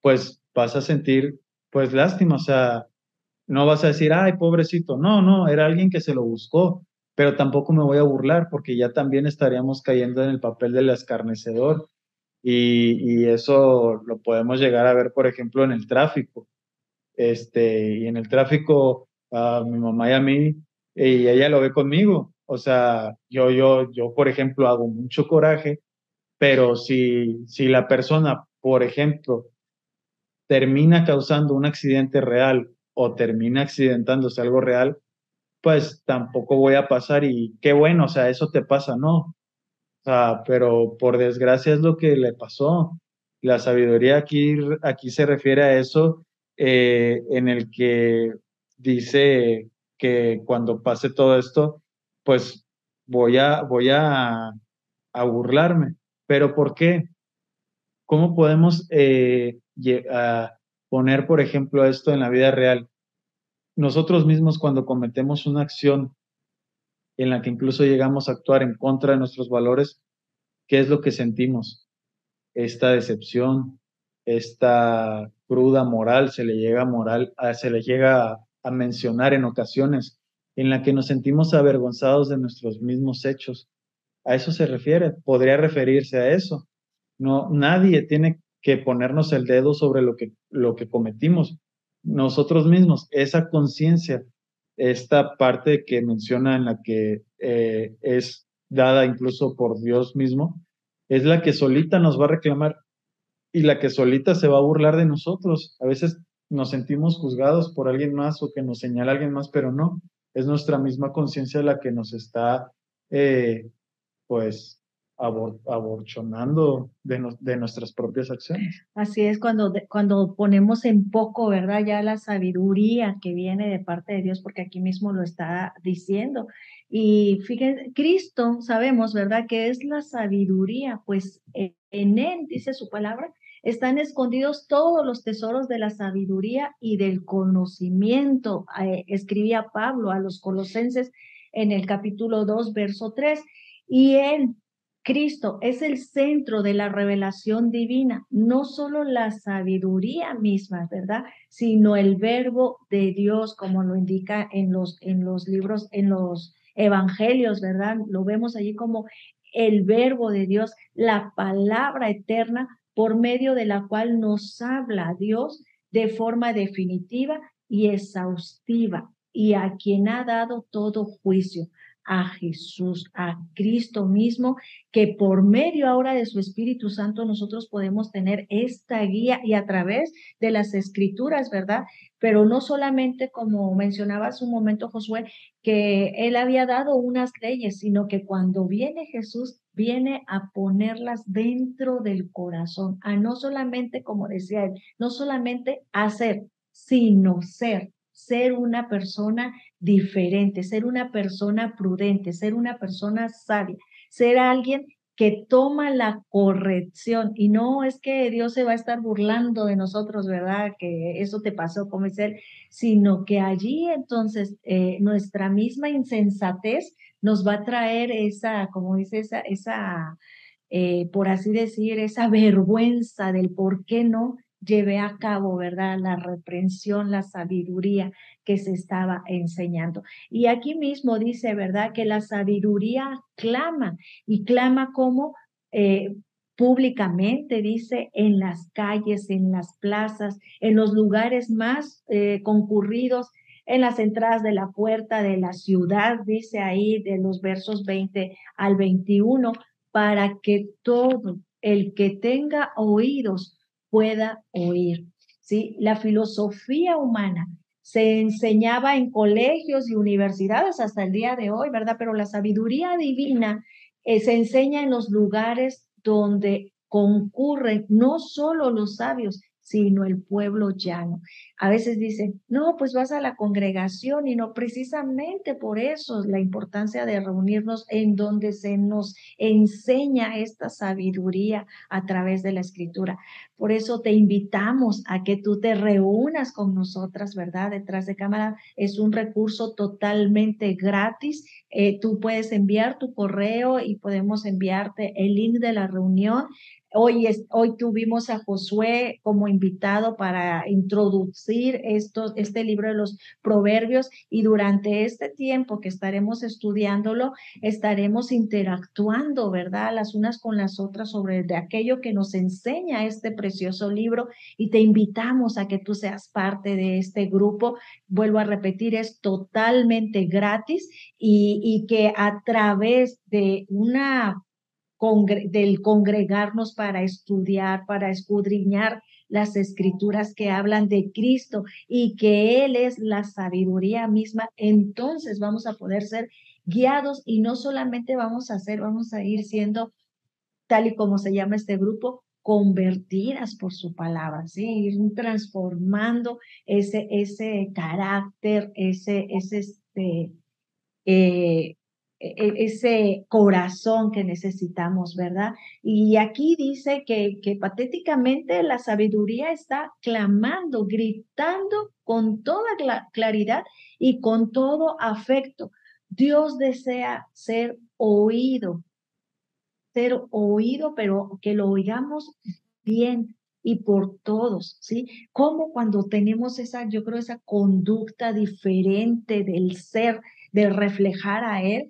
pues vas a sentir pues lástima, o sea, no vas a decir, ay, pobrecito, no, no, era alguien que se lo buscó, pero tampoco me voy a burlar porque ya también estaríamos cayendo en el papel del escarnecedor y eso lo podemos llegar a ver, por ejemplo, en el tráfico. Y en el tráfico, a mi mamá y a mí, y ella lo ve conmigo. O sea, yo, por ejemplo, hago mucho coraje, pero si la persona, por ejemplo, termina causando un accidente real o termina accidentándose algo real, pues tampoco voy a pasar y qué bueno, o sea, eso te pasa, ¿no? O sea, pero por desgracia es lo que le pasó. La sabiduría aquí se refiere a eso, en el que dice que cuando pase todo esto, pues voy a burlarme. ¿Pero por qué? ¿Cómo podemos a poner, por ejemplo, esto en la vida real? Nosotros mismos cuando cometemos una acción en la que incluso llegamos a actuar en contra de nuestros valores, ¿qué es lo que sentimos? Esta decepción, esta cruda moral, se le llega a mencionar en ocasiones, en la que nos sentimos avergonzados de nuestros mismos hechos. A eso se refiere, podría referirse a eso. No, nadie tiene que ponernos el dedo sobre lo que cometimos. Nosotros mismos, esa conciencia, esta parte que menciona en la que es dada incluso por Dios mismo, es la que solita nos va a reclamar y la que solita se va a burlar de nosotros. A veces nos sentimos juzgados por alguien más o que nos señala alguien más, pero no, es nuestra misma conciencia la que nos está eh, pues aborchonando de nuestras propias acciones. Así es cuando ponemos en poco, ¿verdad? Ya la sabiduría que viene de parte de Dios, porque aquí mismo lo está diciendo. Y fíjense, Cristo, sabemos, ¿verdad? Que es la sabiduría, pues en Él, dice su palabra, están escondidos todos los tesoros de la sabiduría y del conocimiento. Escribía Pablo a los Colosenses en el capítulo 2, verso 3. Y Él, Cristo es el centro de la revelación divina, no solo la sabiduría misma, ¿verdad? Sino el verbo de Dios, como lo indica en los libros, en los evangelios, ¿verdad? Lo vemos allí como el verbo de Dios, la palabra eterna por medio de la cual nos habla Dios de forma definitiva y exhaustiva, y a quien ha dado todo juicio, a Jesús, a Cristo mismo, que por medio ahora de su Espíritu Santo nosotros podemos tener esta guía y a través de las escrituras, ¿verdad? Pero no solamente como mencionaba hace un momento Josué, que él había dado unas leyes, sino que cuando viene Jesús, viene a ponerlas dentro del corazón, a no solamente, como decía él, no solamente hacer, sino ser una persona diferente, ser una persona prudente, ser una persona sabia, ser alguien que toma la corrección y no es que Dios se va a estar burlando de nosotros, ¿verdad? Que eso te pasó, como es él, sino que allí entonces nuestra misma insensatez nos va a traer esa, como dice, por así decir, esa vergüenza del por qué no llevé a cabo, ¿verdad? La reprensión, la sabiduría que se estaba enseñando. Y aquí mismo dice, ¿verdad? Que la sabiduría clama y clama como públicamente, dice, en las calles, en las plazas, en los lugares más concurridos, en las entradas de la puerta de la ciudad, dice ahí de los versos 20 al 21, para que todo el que tenga oídos pueda oír. ¿Sí? La filosofía humana se enseñaba en colegios y universidades hasta el día de hoy, ¿verdad? Pero la sabiduría divina se enseña en los lugares donde concurren no solo los sabios, sino el pueblo llano. A veces dicen, no, pues vas a la congregación y no, precisamente por eso es la importancia de reunirnos en donde se nos enseña esta sabiduría a través de la escritura. Por eso te invitamos a que tú te reúnas con nosotras, ¿verdad? Detrás de cámara es un recurso totalmente gratis. Tú puedes enviar tu correo y podemos enviarte el link de la reunión. Hoy tuvimos a Josué como invitado para introducir este libro de los Proverbios, y durante este tiempo que estaremos estudiándolo, estaremos interactuando, ¿verdad? Las unas con las otras sobre de aquello que nos enseña este precioso libro, y te invitamos a que tú seas parte de este grupo. Vuelvo a repetir, es totalmente gratis, y que a través de del congregarnos para estudiar, para escudriñar las escrituras que hablan de Cristo y que Él es la sabiduría misma, entonces vamos a poder ser guiados, y no solamente vamos a ir siendo, tal y como se llama este grupo, convertidas por su palabra, ¿sí? Ir transformando ese carácter, ese corazón que necesitamos, ¿verdad? Y aquí dice que patéticamente la sabiduría está clamando, gritando con toda claridad y con todo afecto. Dios desea ser oído, pero que lo oigamos bien y por todos, ¿sí? Como cuando tenemos yo creo, esa conducta diferente del ser, de reflejar a Él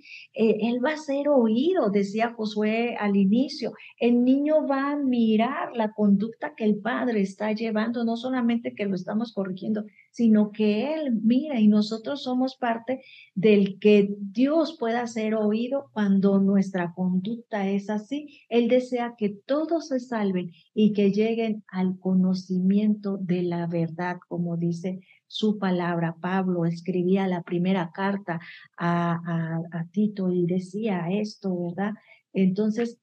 va a ser oído, decía Josué al inicio. El niño va a mirar la conducta que el padre está llevando, no solamente que lo estamos corrigiendo, sino que Él mira, y nosotros somos parte del que Dios pueda ser oído cuando nuestra conducta es así. Él desea que todos se salven y que lleguen al conocimiento de la verdad, como dice su palabra. Pablo escribía la primera carta a Tito y decía esto, ¿verdad? Entonces,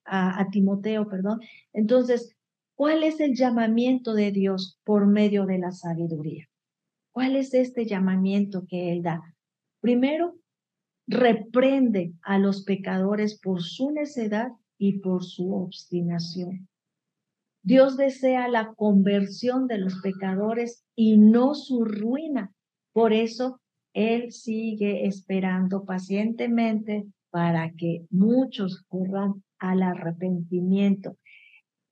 a Timoteo, perdón. Entonces, ¿cuál es el llamamiento de Dios por medio de la sabiduría? ¿Cuál es este llamamiento que Él da? Primero, reprende a los pecadores por su necedad y por su obstinación. Dios desea la conversión de los pecadores y no su ruina. Por eso Él sigue esperando pacientemente para que muchos corran al arrepentimiento.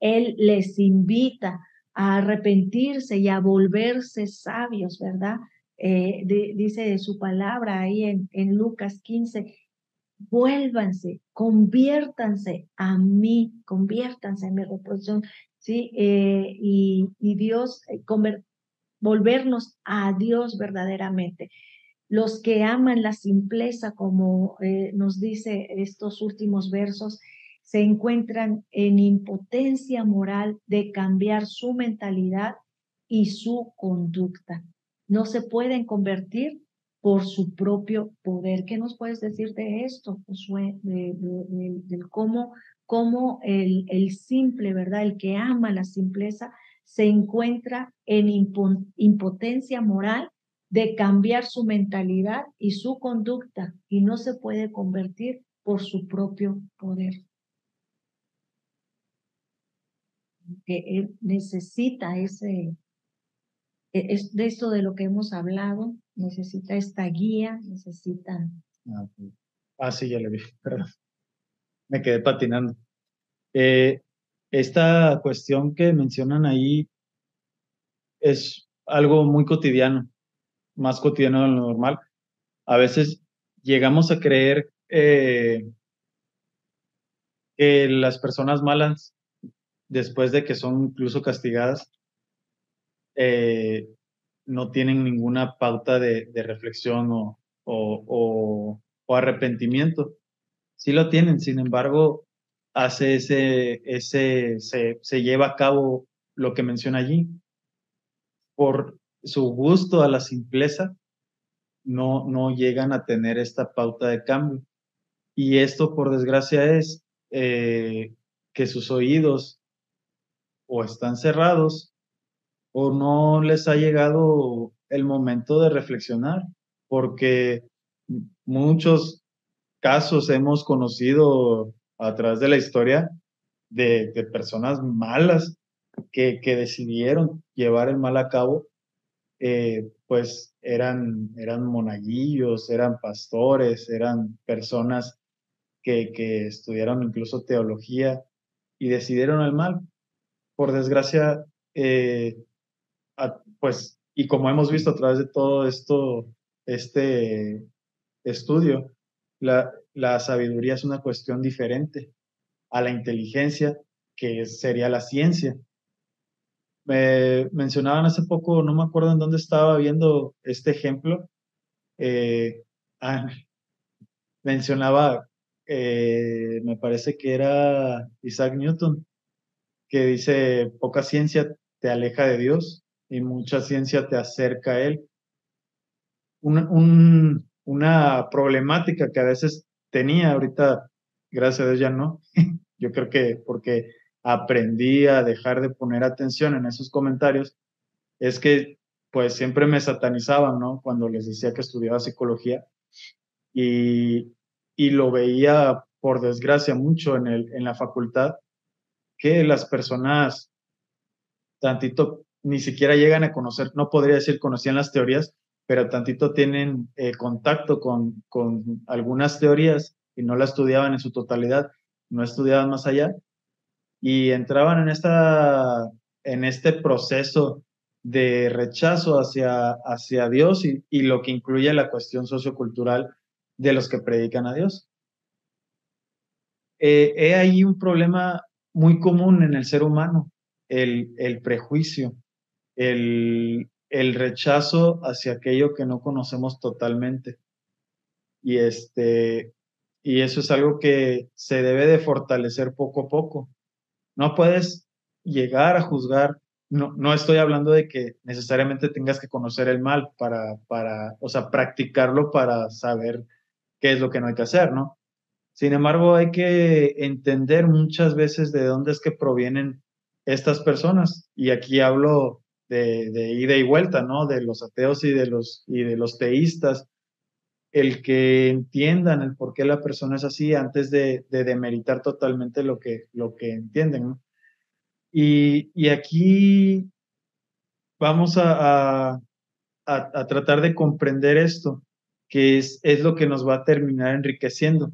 Él les invita a arrepentirse y a volverse sabios, ¿verdad? Dice de su palabra ahí en Lucas 15, vuélvanse, conviértanse en mi reproducción, ¿sí? Y Dios, volvernos a Dios verdaderamente. Los que aman la simpleza, como nos dice estos últimos versos, se encuentran en impotencia moral de cambiar su mentalidad y su conducta. No se pueden convertir por su propio poder. ¿Qué nos puedes decir de esto, Josué? De cómo el simple, ¿verdad? El que ama la simpleza se encuentra en impotencia moral de cambiar su mentalidad y su conducta, y no se puede convertir por su propio poder. Que él necesita es de esto de lo que hemos hablado, necesita esta guía, necesita... Sí, ya le vi, perdón. Me quedé patinando. Esta cuestión que mencionan ahí es algo muy cotidiano, más cotidiano de lo normal. A veces llegamos a creer que las personas malas, después de que son incluso castigadas, no tienen ninguna pauta de reflexión o arrepentimiento. Sí lo tienen, sin embargo, se lleva a cabo lo que menciona allí. Por su gusto a la simpleza, no llegan a tener esta pauta de cambio. Y esto, por desgracia, es que sus oídos o están cerrados o no les ha llegado el momento de reflexionar, porque muchos casos hemos conocido a través de la historia de personas malas que decidieron llevar el mal a cabo, pues eran monaguillos, eran pastores, eran personas que estudiaron incluso teología y decidieron el mal. Por desgracia, pues, y como hemos visto a través de todo esto, este estudio, la sabiduría es una cuestión diferente a la inteligencia, que sería la ciencia. Me mencionaban hace poco, no me acuerdo en dónde estaba viendo este ejemplo, eh, ah, mencionaba, me parece que era Isaac Newton, que dice, poca ciencia te aleja de Dios y mucha ciencia te acerca a Él. Una problemática que a veces tenía, ahorita, gracias a Dios ya no. Yo creo que porque aprendí a dejar de poner atención en esos comentarios, es que pues siempre me satanizaban, ¿no? Cuando les decía que estudiaba psicología y, y lo veía, por desgracia, mucho en la facultad, que las personas tantito ni siquiera llegan a conocer, no podría decir conocían las teorías, pero tantito tienen contacto con algunas teorías y no las estudiaban en su totalidad, no estudiaban más allá y entraban en este proceso de rechazo hacia Dios y lo que incluye la cuestión sociocultural de los que predican a Dios. He ahí un problema muy común en el ser humano, el prejuicio, el rechazo hacia aquello que no conocemos totalmente. Y, y eso es algo que se debe de fortalecer poco a poco. No puedes llegar a juzgar, no estoy hablando de que necesariamente tengas que conocer el mal o sea, practicarlo para saber qué es lo que no hay que hacer, ¿no? Sin embargo, hay que entender muchas veces de dónde es que provienen estas personas. Y aquí hablo de ida y vuelta, ¿no? De los ateos y de los teístas. El que entiendan el por qué la persona es así antes de demeritar totalmente lo que entienden, ¿no? Y aquí vamos a tratar de comprender esto, que es lo que nos va a terminar enriqueciendo.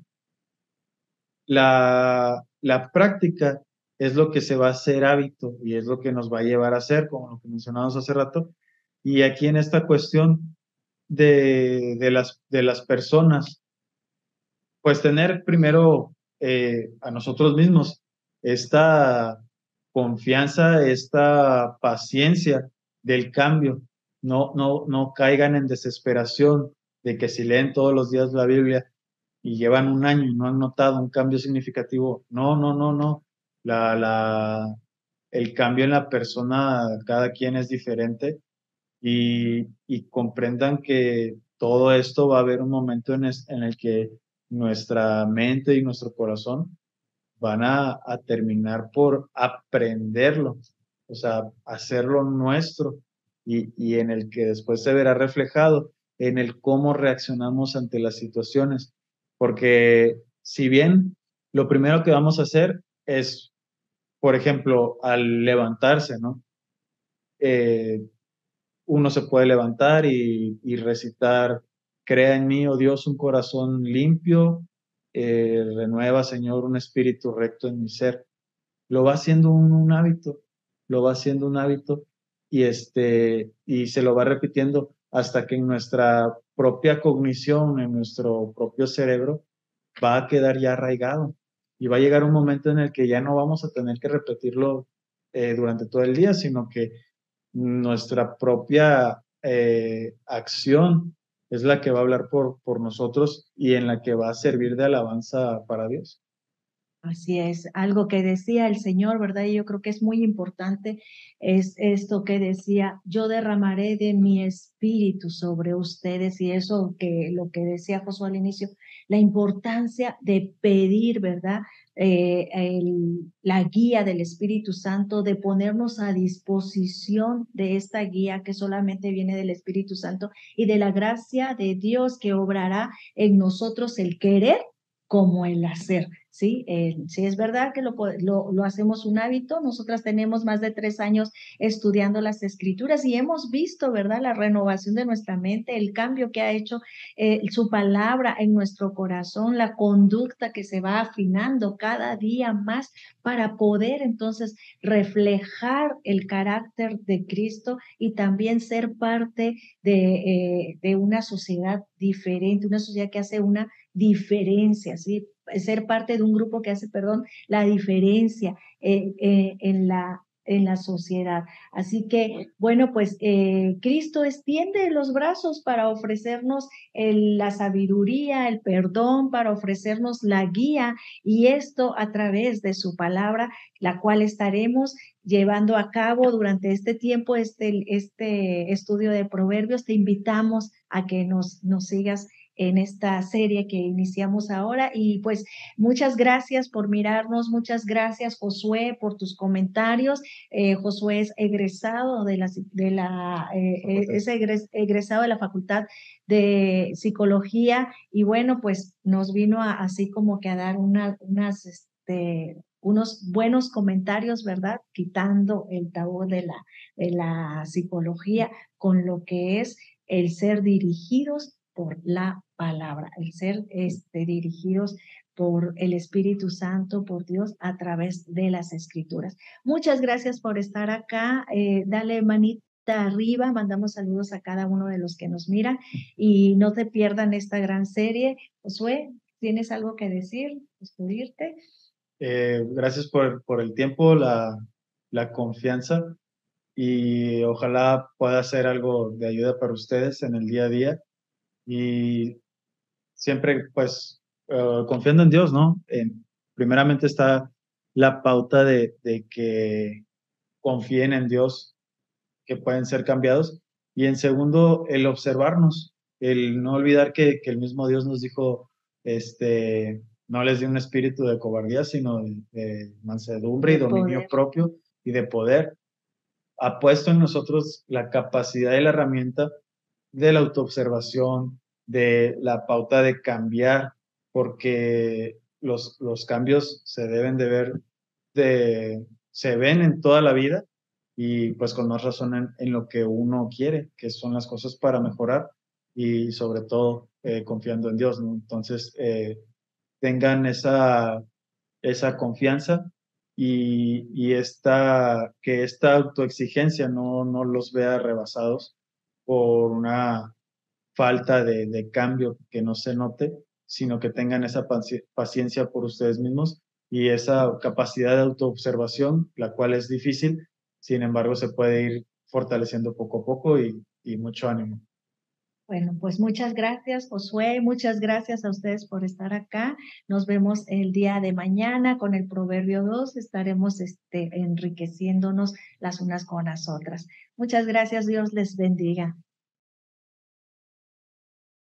La práctica es lo que se va a hacer hábito y es lo que nos va a llevar a hacer, como lo que mencionamos hace rato. Y aquí en esta cuestión de las personas, pues tener primero a nosotros mismos esta confianza, esta paciencia del cambio. No caigan en desesperación de que si leen todos los días la Biblia y llevan un año y no han notado un cambio significativo. No, no, no, no. El cambio en la persona, cada quien es diferente y comprendan que todo esto va a haber un momento en el que nuestra mente y nuestro corazón van a terminar por aprenderlo, o sea, hacerlo nuestro y en el que después se verá reflejado en el cómo reaccionamos ante las situaciones. Porque si bien lo primero que vamos a hacer es, por ejemplo, al levantarse, ¿no? Eh, Uno se puede levantar y recitar, crea en mí, oh Dios, un corazón limpio, renueva, Señor, un espíritu recto en mi ser. Lo va haciendo un hábito, lo va haciendo un hábito y se lo va repitiendo hasta que en nuestra propia cognición, en nuestro propio cerebro, va a quedar ya arraigado y va a llegar un momento en el que ya no vamos a tener que repetirlo durante todo el día, sino que nuestra propia acción es la que va a hablar por nosotros y en la que va a servir de alabanza para Dios. Así es, algo que decía el Señor, ¿verdad? Y yo creo que es muy importante, es esto que decía, yo derramaré de mi espíritu sobre ustedes, y eso que lo que decía Josué al inicio, la importancia de pedir, ¿verdad? La guía del Espíritu Santo, de ponernos a disposición de esta guía que solamente viene del Espíritu Santo y de la gracia de Dios que obrará en nosotros el querer como el hacer. Sí, sí es verdad que lo hacemos un hábito. Nosotras tenemos más de 3 años estudiando las escrituras y hemos visto, ¿verdad?, la renovación de nuestra mente, el cambio que ha hecho su palabra en nuestro corazón, la conducta que se va afinando cada día más para poder entonces reflejar el carácter de Cristo y también ser parte de una sociedad diferente, una sociedad que hace una diferencia, ¿sí? Ser parte de un grupo que hace, perdón, la diferencia en la sociedad. Así que, bueno, pues Cristo extiende los brazos para ofrecernos la sabiduría, el perdón, para ofrecernos la guía, y esto a través de su palabra, la cual estaremos llevando a cabo durante este tiempo, este estudio de Proverbios. Te invitamos a que nos sigas en esta serie que iniciamos ahora. Y pues muchas gracias por mirarnos, muchas gracias Josué por tus comentarios. Josué es egresado egresado de la Facultad de Psicología, y bueno, pues nos vino así como que a dar unos buenos comentarios, ¿verdad? Quitando el tabú de la psicología con lo que es el ser dirigidos por la palabra, el ser dirigidos por el Espíritu Santo, por Dios, a través de las Escrituras. Muchas gracias por estar acá. Dale manita arriba, mandamos saludos a cada uno de los que nos miran y no te pierdan esta gran serie. Josué, ¿tienes algo que decir? ¿Despedirte? Gracias por el tiempo, la confianza, y ojalá pueda ser algo de ayuda para ustedes en el día a día. Y siempre, pues, confiando en Dios, ¿no? Primeramente está la pauta de que confíen en Dios, que pueden ser cambiados. Y en segundo, el observarnos, el no olvidar que el mismo Dios nos dijo, no les dio un espíritu de cobardía, sino de mansedumbre y De dominio poder. propio y de poder. Ha puesto en nosotros la capacidad y la herramienta de la autoobservación, de la pauta de cambiar, porque los cambios se deben de ver, se ven en toda la vida, y pues con más razón en lo que uno quiere, que son las cosas para mejorar, y sobre todo confiando en Dios, ¿no? Entonces, tengan esa confianza, y que esta autoexigencia no los vea rebasados por una falta de cambio que no se note, sino que tengan esa paciencia por ustedes mismos y esa capacidad de autoobservación, la cual es difícil, sin embargo se puede ir fortaleciendo poco a poco, y mucho ánimo. Bueno, pues muchas gracias, Josué. Muchas gracias a ustedes por estar acá. Nos vemos el día de mañana con el Proverbio 2. Estaremos enriqueciéndonos las unas con las otras. Muchas gracias. Dios les bendiga.